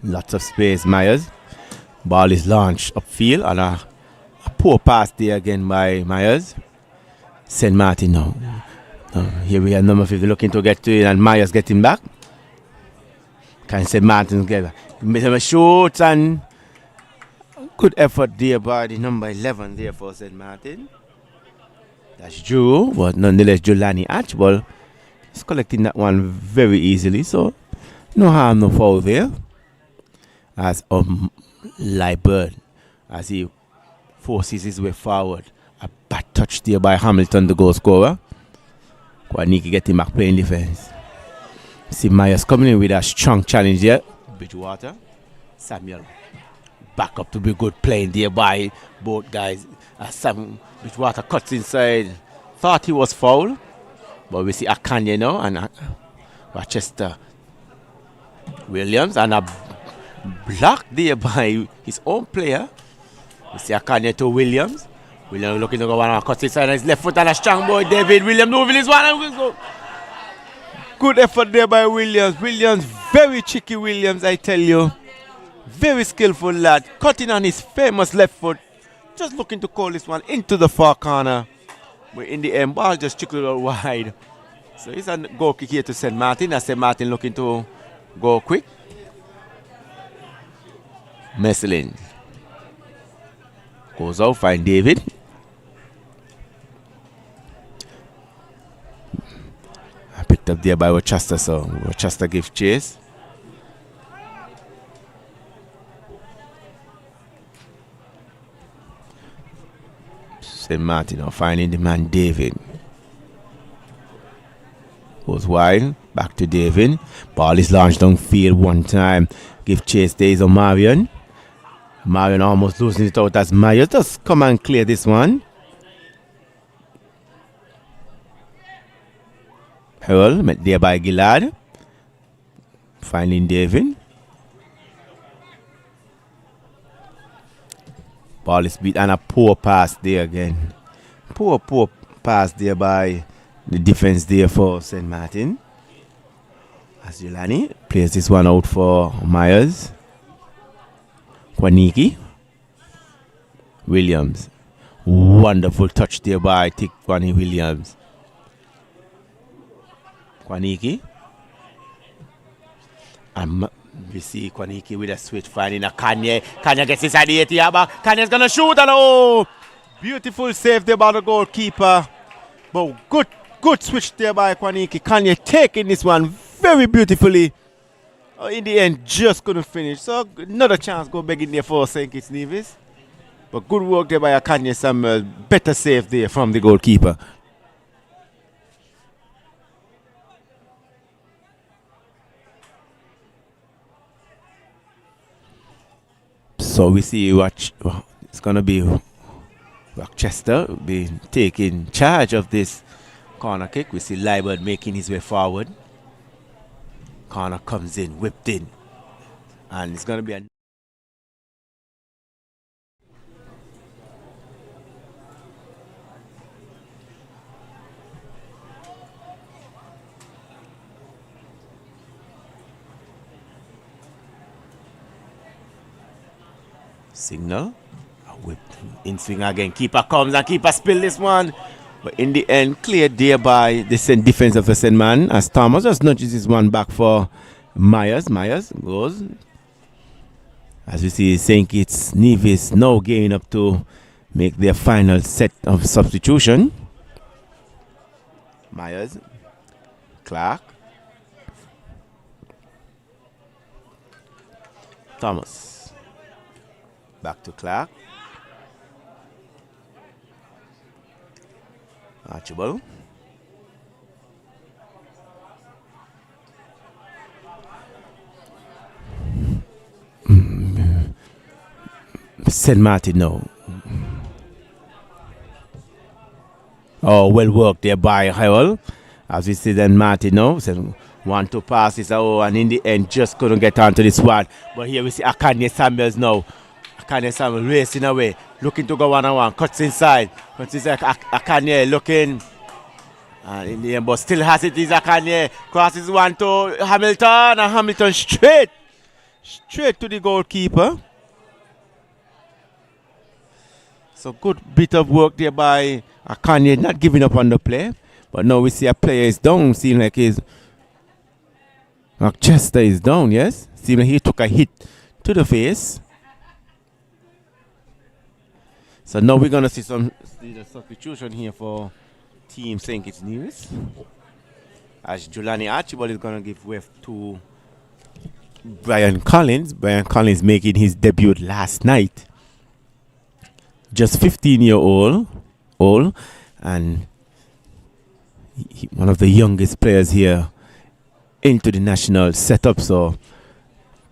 Lots of space, Myers. Ball is launched upfield and a poor pass there again by Myers. St. Martin now. Here we have number 50 looking to get to it and Myers getting back. Can St. Martin get made him a short and good effort there by the number 11 there for St. Martin. That's Drew, but nonetheless Julani Archibald is collecting that one very easily, so no harm, no foul there. As Libert, as he forces his way forward. A bad touch there by Hamilton, the goal scorer. Kwaniki getting back playing defense. See Myers coming in with a strong challenge here. Bridgewater. Samuel back up to be good playing there by both guys. Sam Bridgewater cuts inside. Thought he was foul. But we see Akanye now and Rochester Williams and a block there by his own player. We see Akanye to Williams. Williams looking to go on and cuts inside on his left foot and a strong boy David Williams moving his one and go. Good effort there by Williams. Williams, very cheeky Williams, I tell you. Very skillful lad. Cutting on his famous left foot. Just looking to call this one into the far corner. But in the end, ball just trickled out wide. So it's a goal kick here to St. Martin. As St. Martin looking to go quick. Messelin goes out, find David. Picked up there by Rochester, so Rochester gives chase. St. Martin now finding the man David. Goes wide, back to David. Ball is launched downfield one time. Give chase, there is a Marion. Marion almost losing it out as Myers. Just come and clear this one. Harold met there by Gillard. Finding David. Ball is beat and a poor pass there again. Poor pass there by the defense there for St. Martin. As Jelani plays this one out for Myers. Kwaniki. Williams. Wonderful touch there by Tikwani Williams. Kwaniki. And we see Kwaniki with a switch finding a Kanye. Kanye gets inside the 80 yard. Kanye's gonna shoot and oh! Beautiful save there by the goalkeeper. But good switch there by Kwaniki. Kanye taking this one very beautifully. In the end, just couldn't finish. So another chance go begging there for St. Kitts Nevis. But good work there by Kanye Samuel. Better save there from the goalkeeper. So we see it's going to be Rochester be taking charge of this corner kick. We see Libert making his way forward. Corner comes in, whipped in. And it's going to be a signal. Whip in swing again. Keeper comes and keeper spill this one. But in the end, cleared there by the defense of the St. Man as Thomas just nudges this one back for Myers. Myers goes. As we see St. Kitts Nevis now gearing up to make their final set of substitution. Myers. Clark. Thomas. Back to Clark. Archibald. St. Martin now. Oh, well worked there by Howell. As we see then Martin now. So 1-2 passes. Oh, and in the end just couldn't get onto this one. But here we see Akanye Samuels now. Akanye Samuels racing away. Looking to go one-on-one. Cuts inside. Akanye looking. And in the end, but still has it is Akanye. Crosses one to Hamilton. And Hamilton straight to the goalkeeper. So good bit of work there by Akanye, not giving up on the play. But now we see a player is down. Seems like his Chester is down, yes? Seems like he took a hit to the face. So now we're going to see the substitution here for Team St. Kitts Nevis. As Julani Archibald is going to give way to Brian Collins. Brian Collins making his debut last night. Just 15-year-old, and one of the youngest players here into the national setup. So,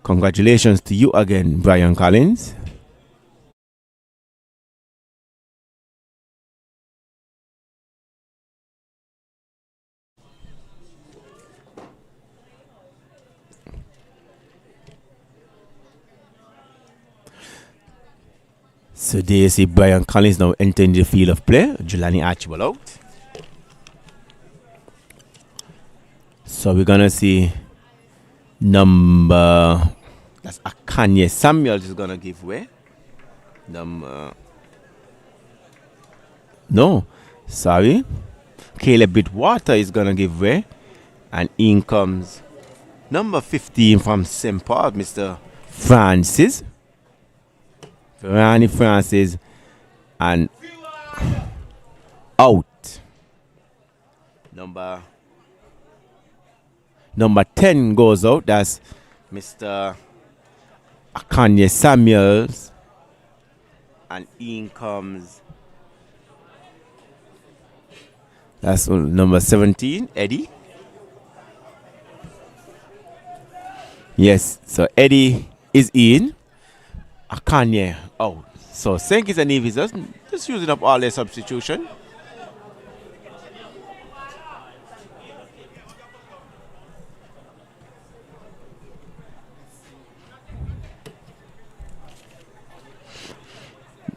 congratulations to you again, Brian Collins. So there you see Brian Collins now entering the field of play. Jelani Archibald out. So we're gonna see that's Akanye Samuels is gonna give way. Caleb Bitwater is gonna give way. And in comes number 15 from St. Paul, Mr. Francis. Ferrani Francis, and out. Number 10 goes out. That's Mr. Akanye Samuels, and in comes that's number 17, Eddie. Yes, so Eddie is in. Akanye out. So St. Kitts and Nevis just using up all their substitution.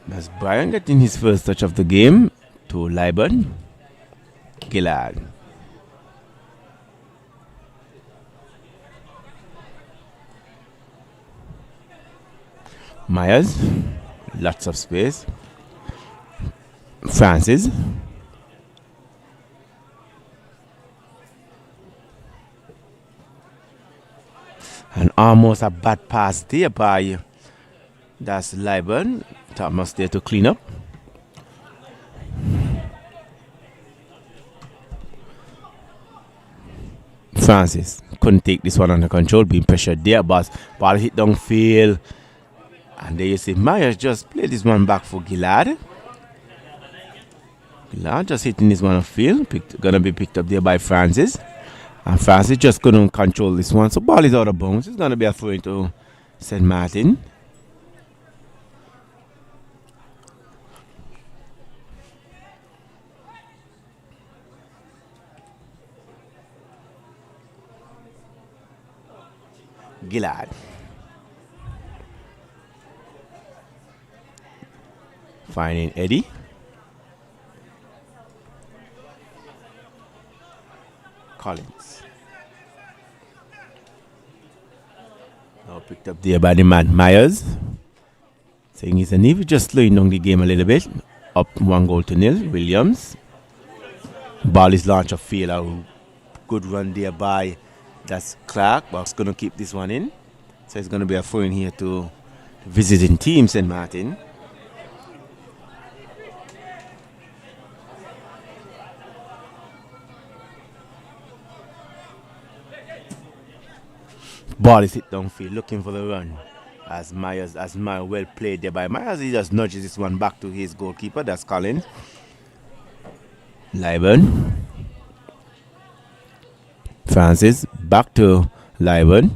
That's Brian getting his first touch of the game to Liban Gillard. Myers, lots of space. Francis. And almost a bad pass there by that's Liban. Thomas there to clean up. Francis couldn't take this one under control, being pressured there, but ball hit downfield. And there you see Myers just played this one back for Gillard. Gillard just hitting this one upfield. Gonna be picked up there by Francis. And Francis just couldn't control this one. So ball is out of bounds. It's gonna be a throw into St. Martin. Gillard. Finding Eddie. Collins. Now picked up there by the man Myers. Saying he's a Nevis, just slowing down the game a little bit. Up 1-0. Williams. Ball is launched off field. A good run there by that's Clark. But going to keep this one in. So it's going to be a throw in here to the visiting team, St. Martin. Ball is hit downfield, looking for the run. As Myers well played there by Myers. He just nudges this one back to his goalkeeper. That's Collins. Liban. Francis back to Liban.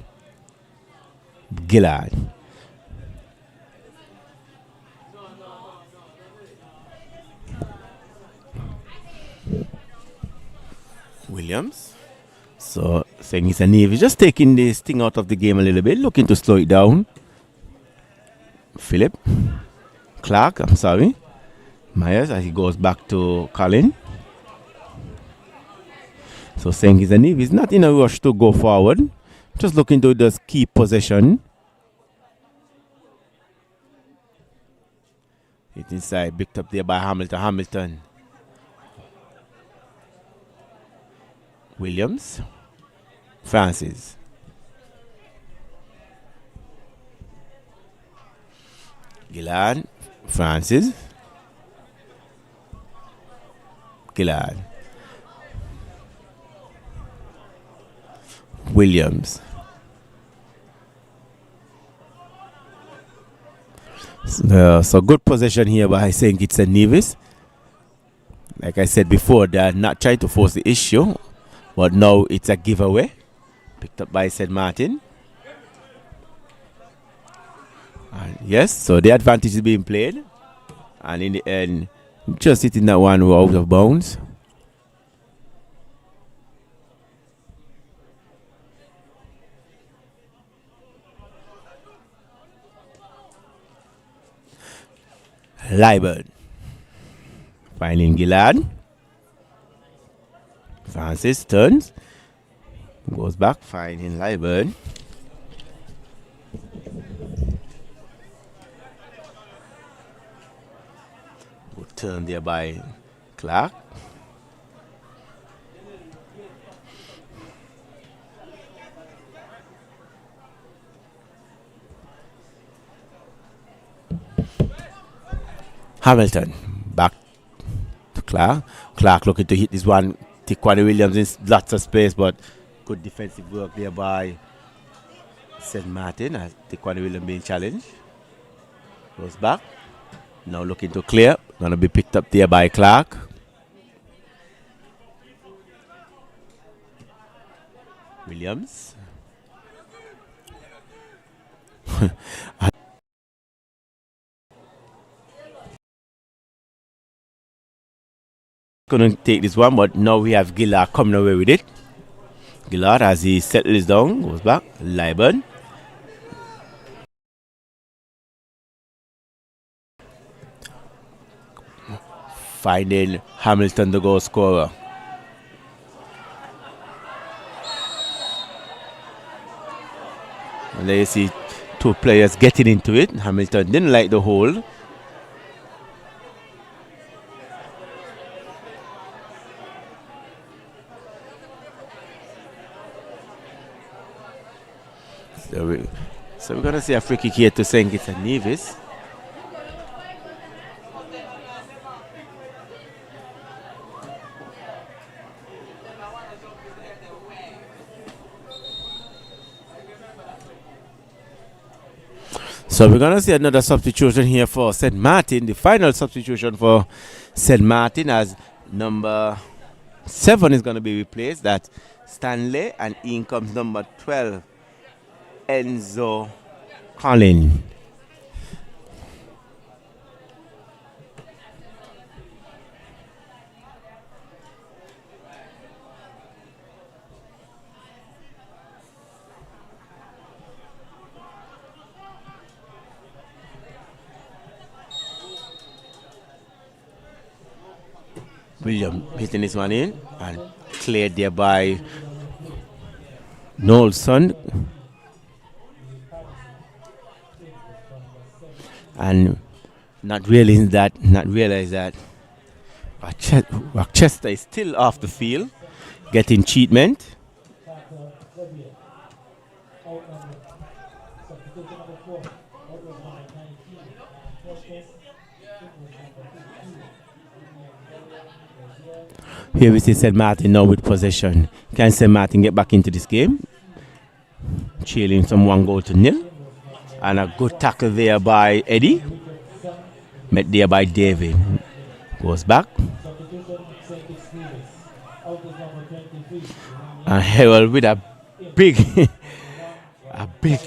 Gillard. Williams. So saying it's a Nevis, just taking this thing out of the game a little bit, looking to slow it down. Clark, I'm sorry. Myers as he goes back to Colin. So saying he's a Nevis, not in a rush to go forward, just looking to just keep possession. It's inside, picked up there by Hamilton. Williams. Francis. Gillard. Francis. Gillard. Williams. So good possession here by saying it's a Nevis. Like I said before, they're not trying to force the issue, but now it's a giveaway. Picked up by St. Martin. And yes, so the advantage is being played. And in the end, just hitting that one out of bounds. Liburd. Finding Gillard. Francis turns. Goes back, finding Liburd. Good turn there by Clark. Hamilton back to Clark. Clark looking to hit this one. Tiquani Williams in lots of space, but good defensive work there by St. Martin as Tiquani Williams being challenged. Goes back. Now looking to clear. Gonna be picked up there by Clark. Williams. Couldn't take this one, but now we have Gillard coming away with it. Gillard, as he settles down, goes back. Liburn. Finding Hamilton, the goal scorer. And there you see two players getting into it. Hamilton didn't like the hold. So we're going to see a free kick here to St. Kitts and Nevis. So we're going to see another substitution here for St. Martin. The final substitution for St. Martin as number 7 is going to be replaced. That's Stanley, and in comes number 12. Enzo Collin. William hitting this one in and cleared there by Nolson. And not realize that Rochester is still off the field, getting treatment. Here we see St. Martin now with possession. Can St. Martin get back into this game? Trailing some 1-0. And a good tackle there by Eddie. Met there by David. Goes back. And Harold with a big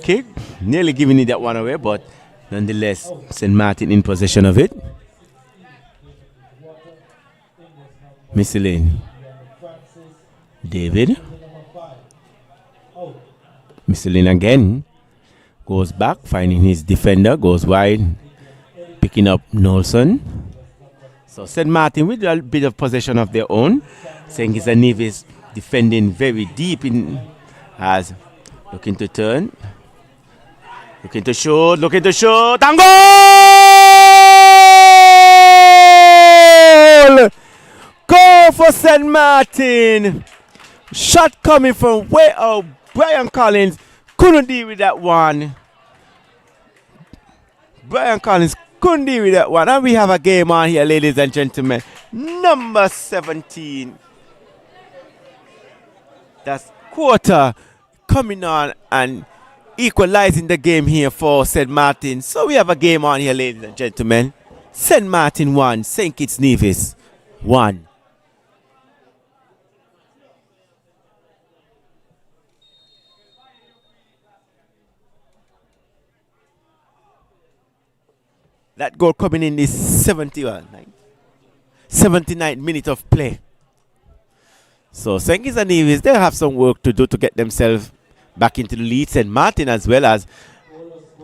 kick. Nearly giving it that one away, but nonetheless, St. Martin in possession of it. Missy Lane. David. Missing again. Goes back, finding his defender, goes wide, picking up Nolson. So St. Martin with a bit of possession of their own. St. Kitts and Nevis defending very deep in as looking to turn. Looking to shoot, and goal! Goal for St. Martin. Shot coming from way out. Brian Collins couldn't deal with that one. Brian Collins couldn't deal with that one. And we have a game on here, ladies and gentlemen. Number 17. That's Quarter coming on and equalizing the game here for St. Martin. So we have a game on here, ladies and gentlemen. St. Martin 1, St. Kitts Nevis 1. That goal coming in is 79th minute of play. So St. Kitts and Nevis, they have some work to do to get themselves back into the lead. St. Martin as well as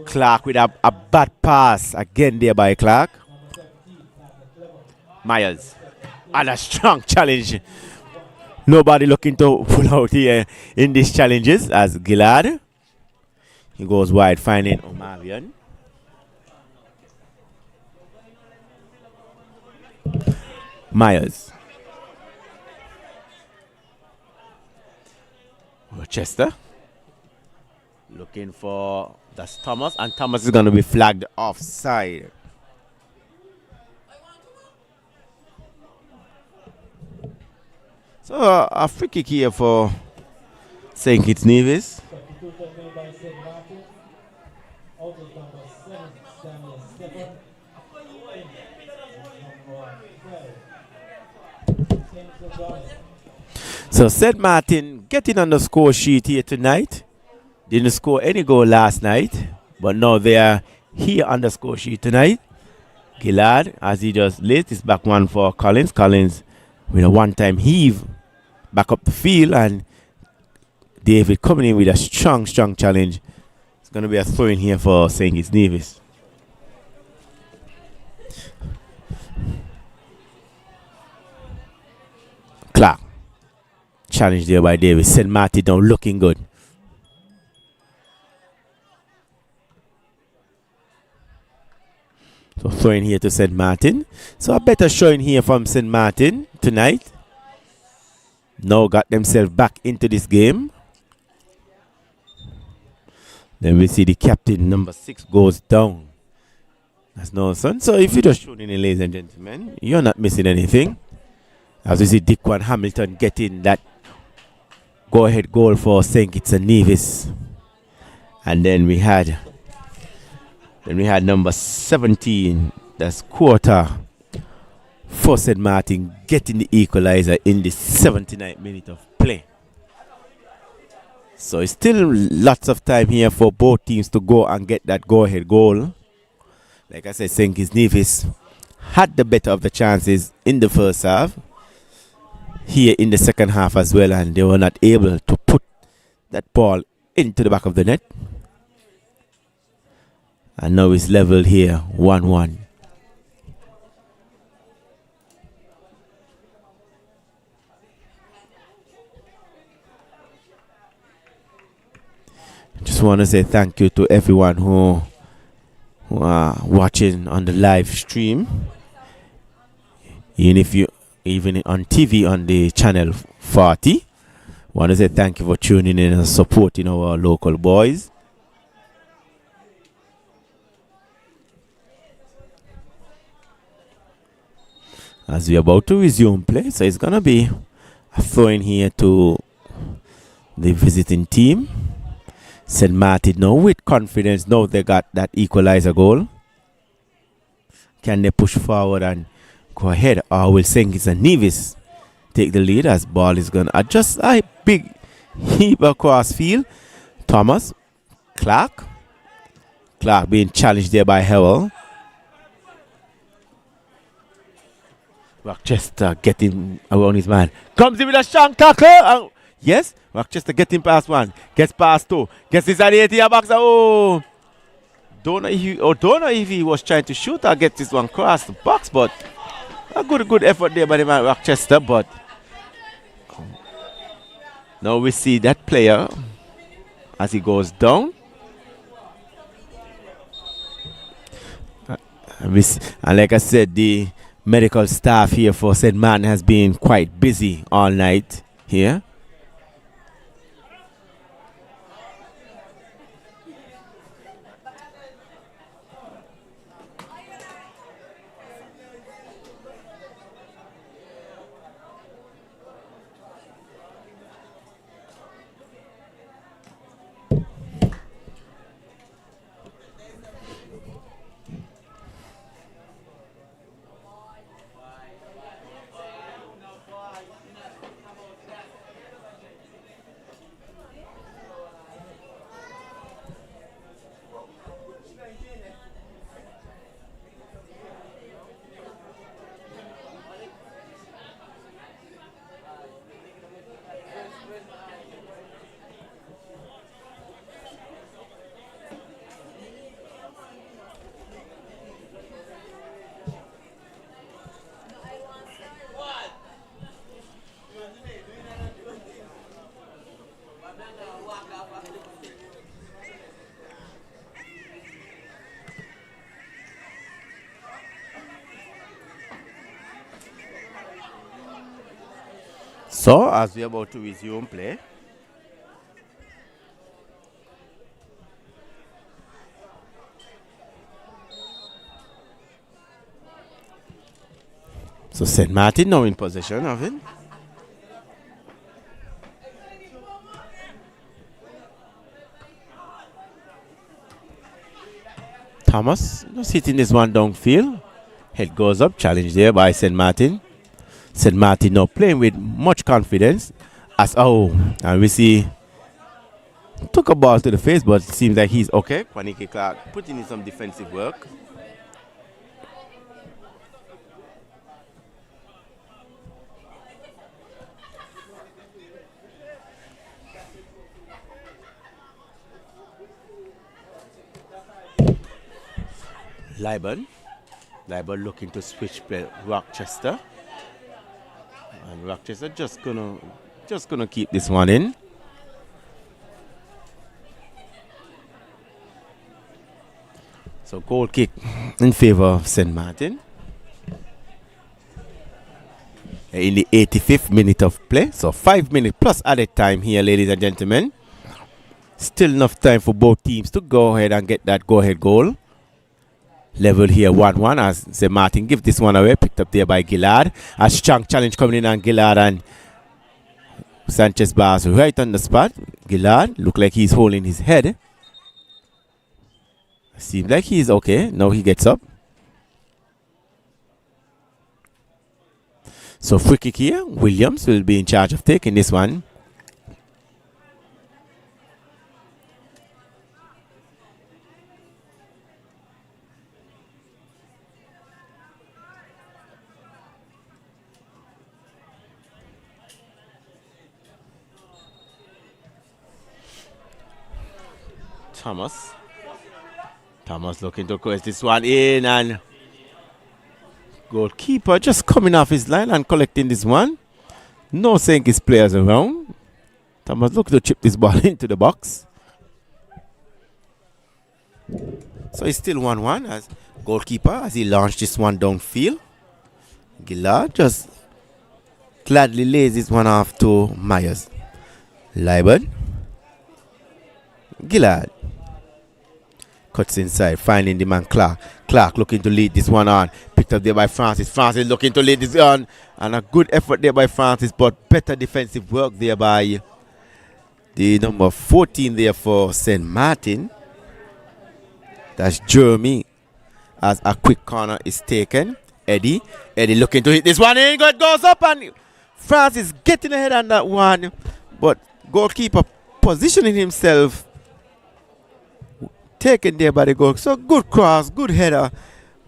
Clark with a bad pass again there by Clark. Myers. And a strong challenge. Nobody looking to pull out here in these challenges as Gillard. He goes wide, finding Omavian. Myers. Rochester. Looking for that's Thomas, and Thomas is going to be flagged offside. So a free kick here for St. Kitts Nevis. So St. Martin getting on the score sheet here tonight. Didn't score any goal last night, but now they are here on the score sheet tonight. Gillard, as he just laid his back one for Collins. Collins with a one-time heave back up the field, and David coming in with a strong challenge. It's going to be a throw in here for St. Kitts Nevis. Clark. Challenge there by David. St. Martin now looking good. So throwing here to St. Martin. So a better showing here from St. Martin tonight. Now got themselves back into this game. Then we see the captain, number 6, goes down. That's Nelson. So if you just tune in, ladies and gentlemen, you're not missing anything. As we see Dickwan Hamilton getting that go-ahead goal for St. Kitts and Nevis. And then we had number 17, that's Quarter, for St. Martin, getting the equalizer in the 79th minute of play. So it's still lots of time here for both teams to go and get that go-ahead goal. Like I said, St. Kitts Nevis had the better of the chances in the first half. Here in the second half as well, and they were not able to put that ball into the back of the net. And now it's level here, 1-1. Just want to say thank you to everyone who are watching on the live stream. Even on TV on the channel 40. Want to say thank you for tuning in and supporting our local boys. As we're about to resume play, so it's going to be a throw-in here to the visiting team. St. Martin now with confidence. Now they got that equalizer goal. Can they push forward and go ahead, or will St. Kitts and Nevis take the lead as ball is going to adjust a big heap across field. Thomas, Clark being challenged there by Howell. Rochester getting around his man. Comes in with a strong tackle. Yes, Rochester getting past one. Gets past two. Gets inside the 80 box. Oh, don't know if he was trying to shoot or get this one across the box, but a good effort there by the man Rochester. But now we see that player as he goes down. And like I said, the medical staff here for St. Martin has been quite busy all night here. So, as we're about to resume play, so St. Martin now in possession of it. Thomas just hitting this one downfield. Head goes up, challenge there by St. Martin. St. Martin now playing with much confidence. And we see took a ball to the face, but it seems like he's okay. Kwanike Clark putting in some defensive work. Liburn looking to switch play Rochester. And Rochester just gonna keep this one in. So goal kick in favor of St. Martin. In the 85th minute of play. So 5 minutes plus added time here, ladies and gentlemen. Still enough time for both teams to go ahead and get that go-ahead goal. Level here 1-1 as St. Martin give this one away. Picked up there by Gillard. A strong challenge coming in on Gillard and Sanchez Bars right on the spot. Gillard look like he's holding his head. Seems like he's okay. Now he gets up. So free kick here. Williams will be in charge of taking this one. Thomas looking to cross this one in, and goalkeeper just coming off his line and collecting this one. No saying his players around. Thomas looking to chip this ball into the box. So it's still 1-1 as goalkeeper as he launched this one downfield. Gillard just gladly lays this one off to Myers. Liburn. Gillard. Cuts inside, finding the man Clark. Clark looking to lead this one on. Picked up there by Francis. Francis looking to lead this on. And a good effort there by Francis, but better defensive work there by the number 14 there for St. Martin. That's Jeremy. As a quick corner is taken. Eddie looking to hit this one in. Good, goes up, and Francis getting ahead on that one. But goalkeeper positioning himself. Taken there by the goal. So good cross, good header,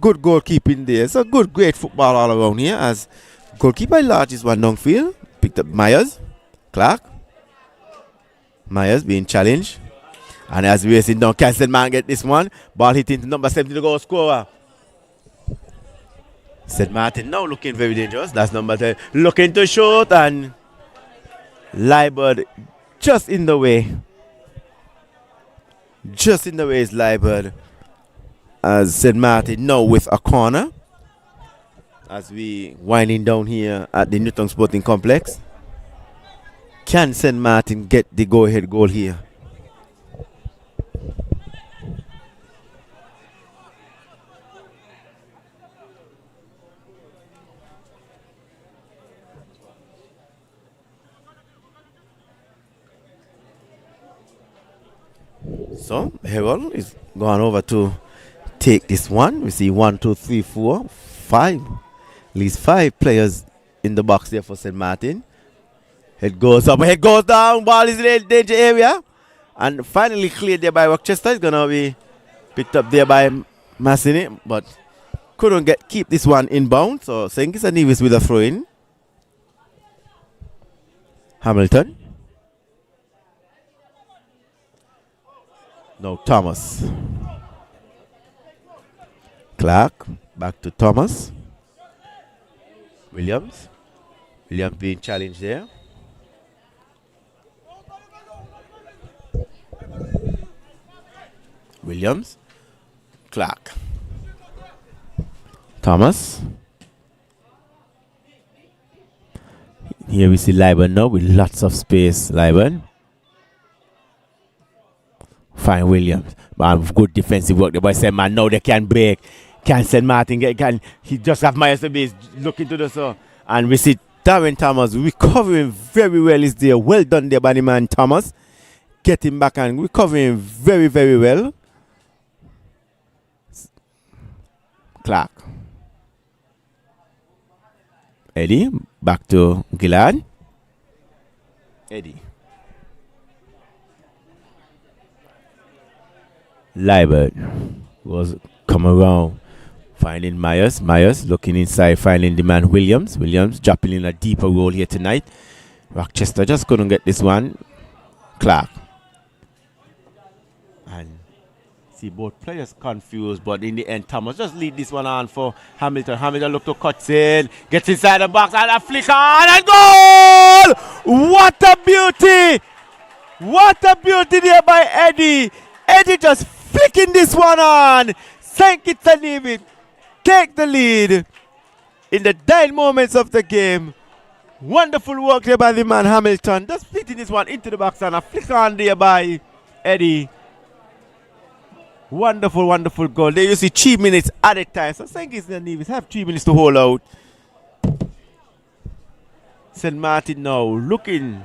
good goalkeeping there. So great football all around here as Goalkeeper larges one downfield. Picked up Myers. Clark. Myers being challenged. And as we are seeing down, Canson man get this one. Ball hit into number 70 to goal scorer. St. Martin now looking very dangerous. That's number 10. Looking to shoot and Liebert just in the way. Just in the way is Liebert. As St. Martin now with a corner. As we winding down here at the Newton Sporting Complex. Can St. Martin get the go-ahead goal here? So Harold is going over to take this one. We see 1, 2, 3, 4, 5. At least 5 players in the box there for St. Martin. Head goes up, head goes down, ball is in the danger area. And finally cleared there by Rochester. It's going to be picked up there by Massini, but couldn't keep this one inbound. So St. Kitts and Nevis with a throw in. Hamilton. Now Thomas. Clark. Back to Thomas. Williams. Williams being challenged there. Williams. Clark. Thomas. Here we see Liban now with lots of space. Liban. Fine Williams. Good defensive work. The boy said, man, now they can break. Can St. Martin he just have Myers to be looking to the so. And we see Darren Thomas recovering very well is there. Well done there by the man Thomas. Getting back and recovering very, very well. Clark. Eddie. Back to Gillard. Eddie. Liebert was come around finding Myers. Myers looking inside, finding the man Williams. Williams dropping in a deeper role here tonight. Rochester just couldn't get this one. Clark. And see both players confused, but in the end Thomas just lead this one on for Hamilton. Hamilton look to cut in, gets inside the box and a flick on and goal! What a beauty! What a beauty there by Eddie. Eddie just flicking this one on. St. Kitts and Nevis take the lead in the dying moments of the game. Wonderful work there by the man Hamilton. Just fitting this one into the box and a flick on there by Eddie. Wonderful, wonderful goal. There you see 3 minutes at a time. So St. Kitts and Nevis have 3 minutes to hold out. St. Martin now looking.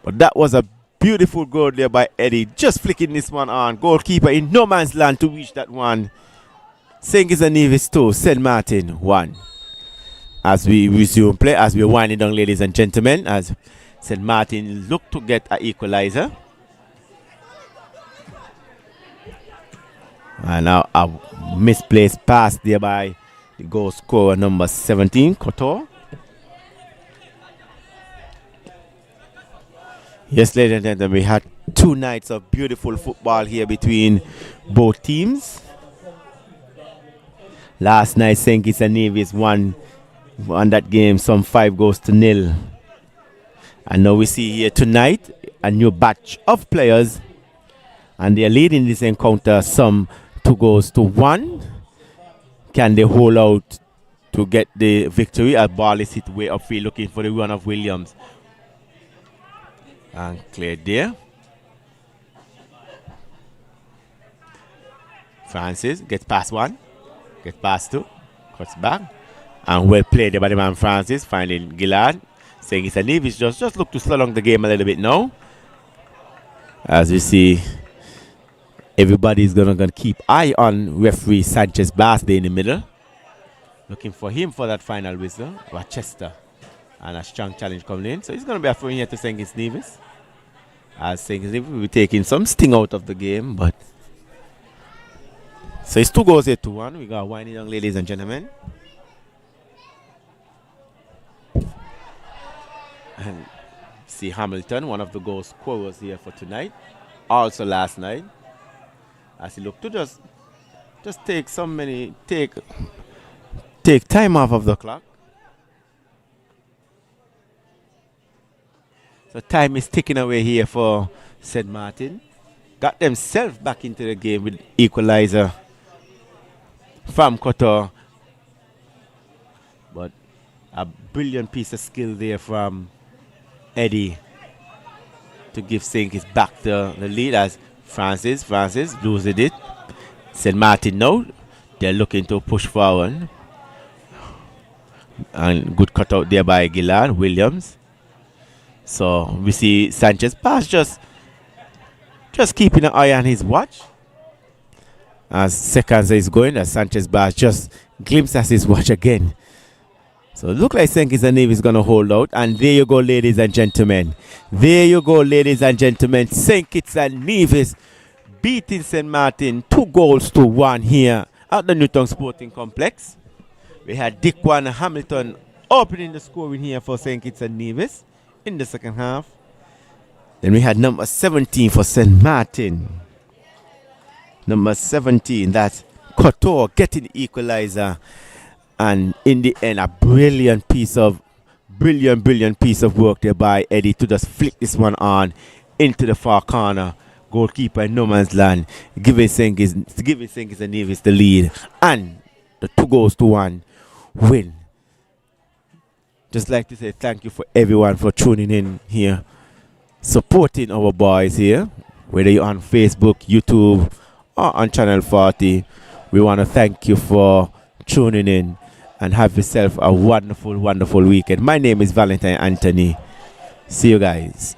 But that was a beautiful goal there by Eddie. Just flicking this one on. Goalkeeper in no man's land to reach that one. St. Kitts and Nevis 2, St. Martin 1. As we resume play, as we're winding down, ladies and gentlemen, as St. Martin look to get an equalizer. And now a misplaced pass there by the goal scorer number 17, Couture. Yes, ladies and gentlemen, we had 2 nights of beautiful football here between both teams. Last night, St. Kitts and Nevis won that game some 5-0. And now we see here tonight a new batch of players. And they are leading this encounter some 2-1. Can they hold out to get the victory? A ball is hit way upfield looking for the run of Williams. And cleared there. Francis gets past 1. Gets past 2. Cuts back. And well played there by the man Francis. Finding Gillard. Saying it's a Nevis. Just look to slow along the game a little bit now. As we see, everybody's gonna keep eye on referee Sanchez Bass there in the middle. Looking for him for that final whistle. Rochester. And a strong challenge coming in. So he's going to be a throw here to St. Kitts Nevis. As St. Kitts Nevis will be taking some sting out of the game. But so it's 2 goals here to 1. We got winding young ladies and gentlemen. And see Hamilton, one of the goal scorers here for tonight. Also last night. As he looked to just take take time off of the clock. So time is ticking away here for St. Martin. Got themselves back into the game with equalizer from Kotor. But a brilliant piece of skill there from Eddie to give St. Kitts back to the lead as Francis loses it. St. Martin now, they're looking to push forward. And good cut out there by Gillard, Williams. So we see Sanchez pass just keeping an eye on his watch. As seconds is going, as Sanchez Bass just glimpses his watch again. So it looks like St. Kitts and Nevis is going to hold out. And there you go, ladies and gentlemen. There you go, ladies and gentlemen. St. Kitts and Nevis beating St. Martin 2-1 here at the Newtown Sporting Complex. We had Dickwan Hamilton opening the scoring here for St. Kitts and Nevis in the second half. Then we had number 17 for St. Martin. Number 17, that's Kotor getting the equalizer. And in the end, a brilliant piece of work there by Eddie to just flick this one on into the far corner. Goalkeeper in no man's land, giving St. Kitts and Nevis the lead. And the 2-1 win. Just like to say thank you for everyone for tuning in here, supporting our boys here, whether you're on Facebook, YouTube, or on Channel 40. We want to thank you for tuning in and have yourself a wonderful, wonderful weekend. My name is Valentine Anthony. See you guys.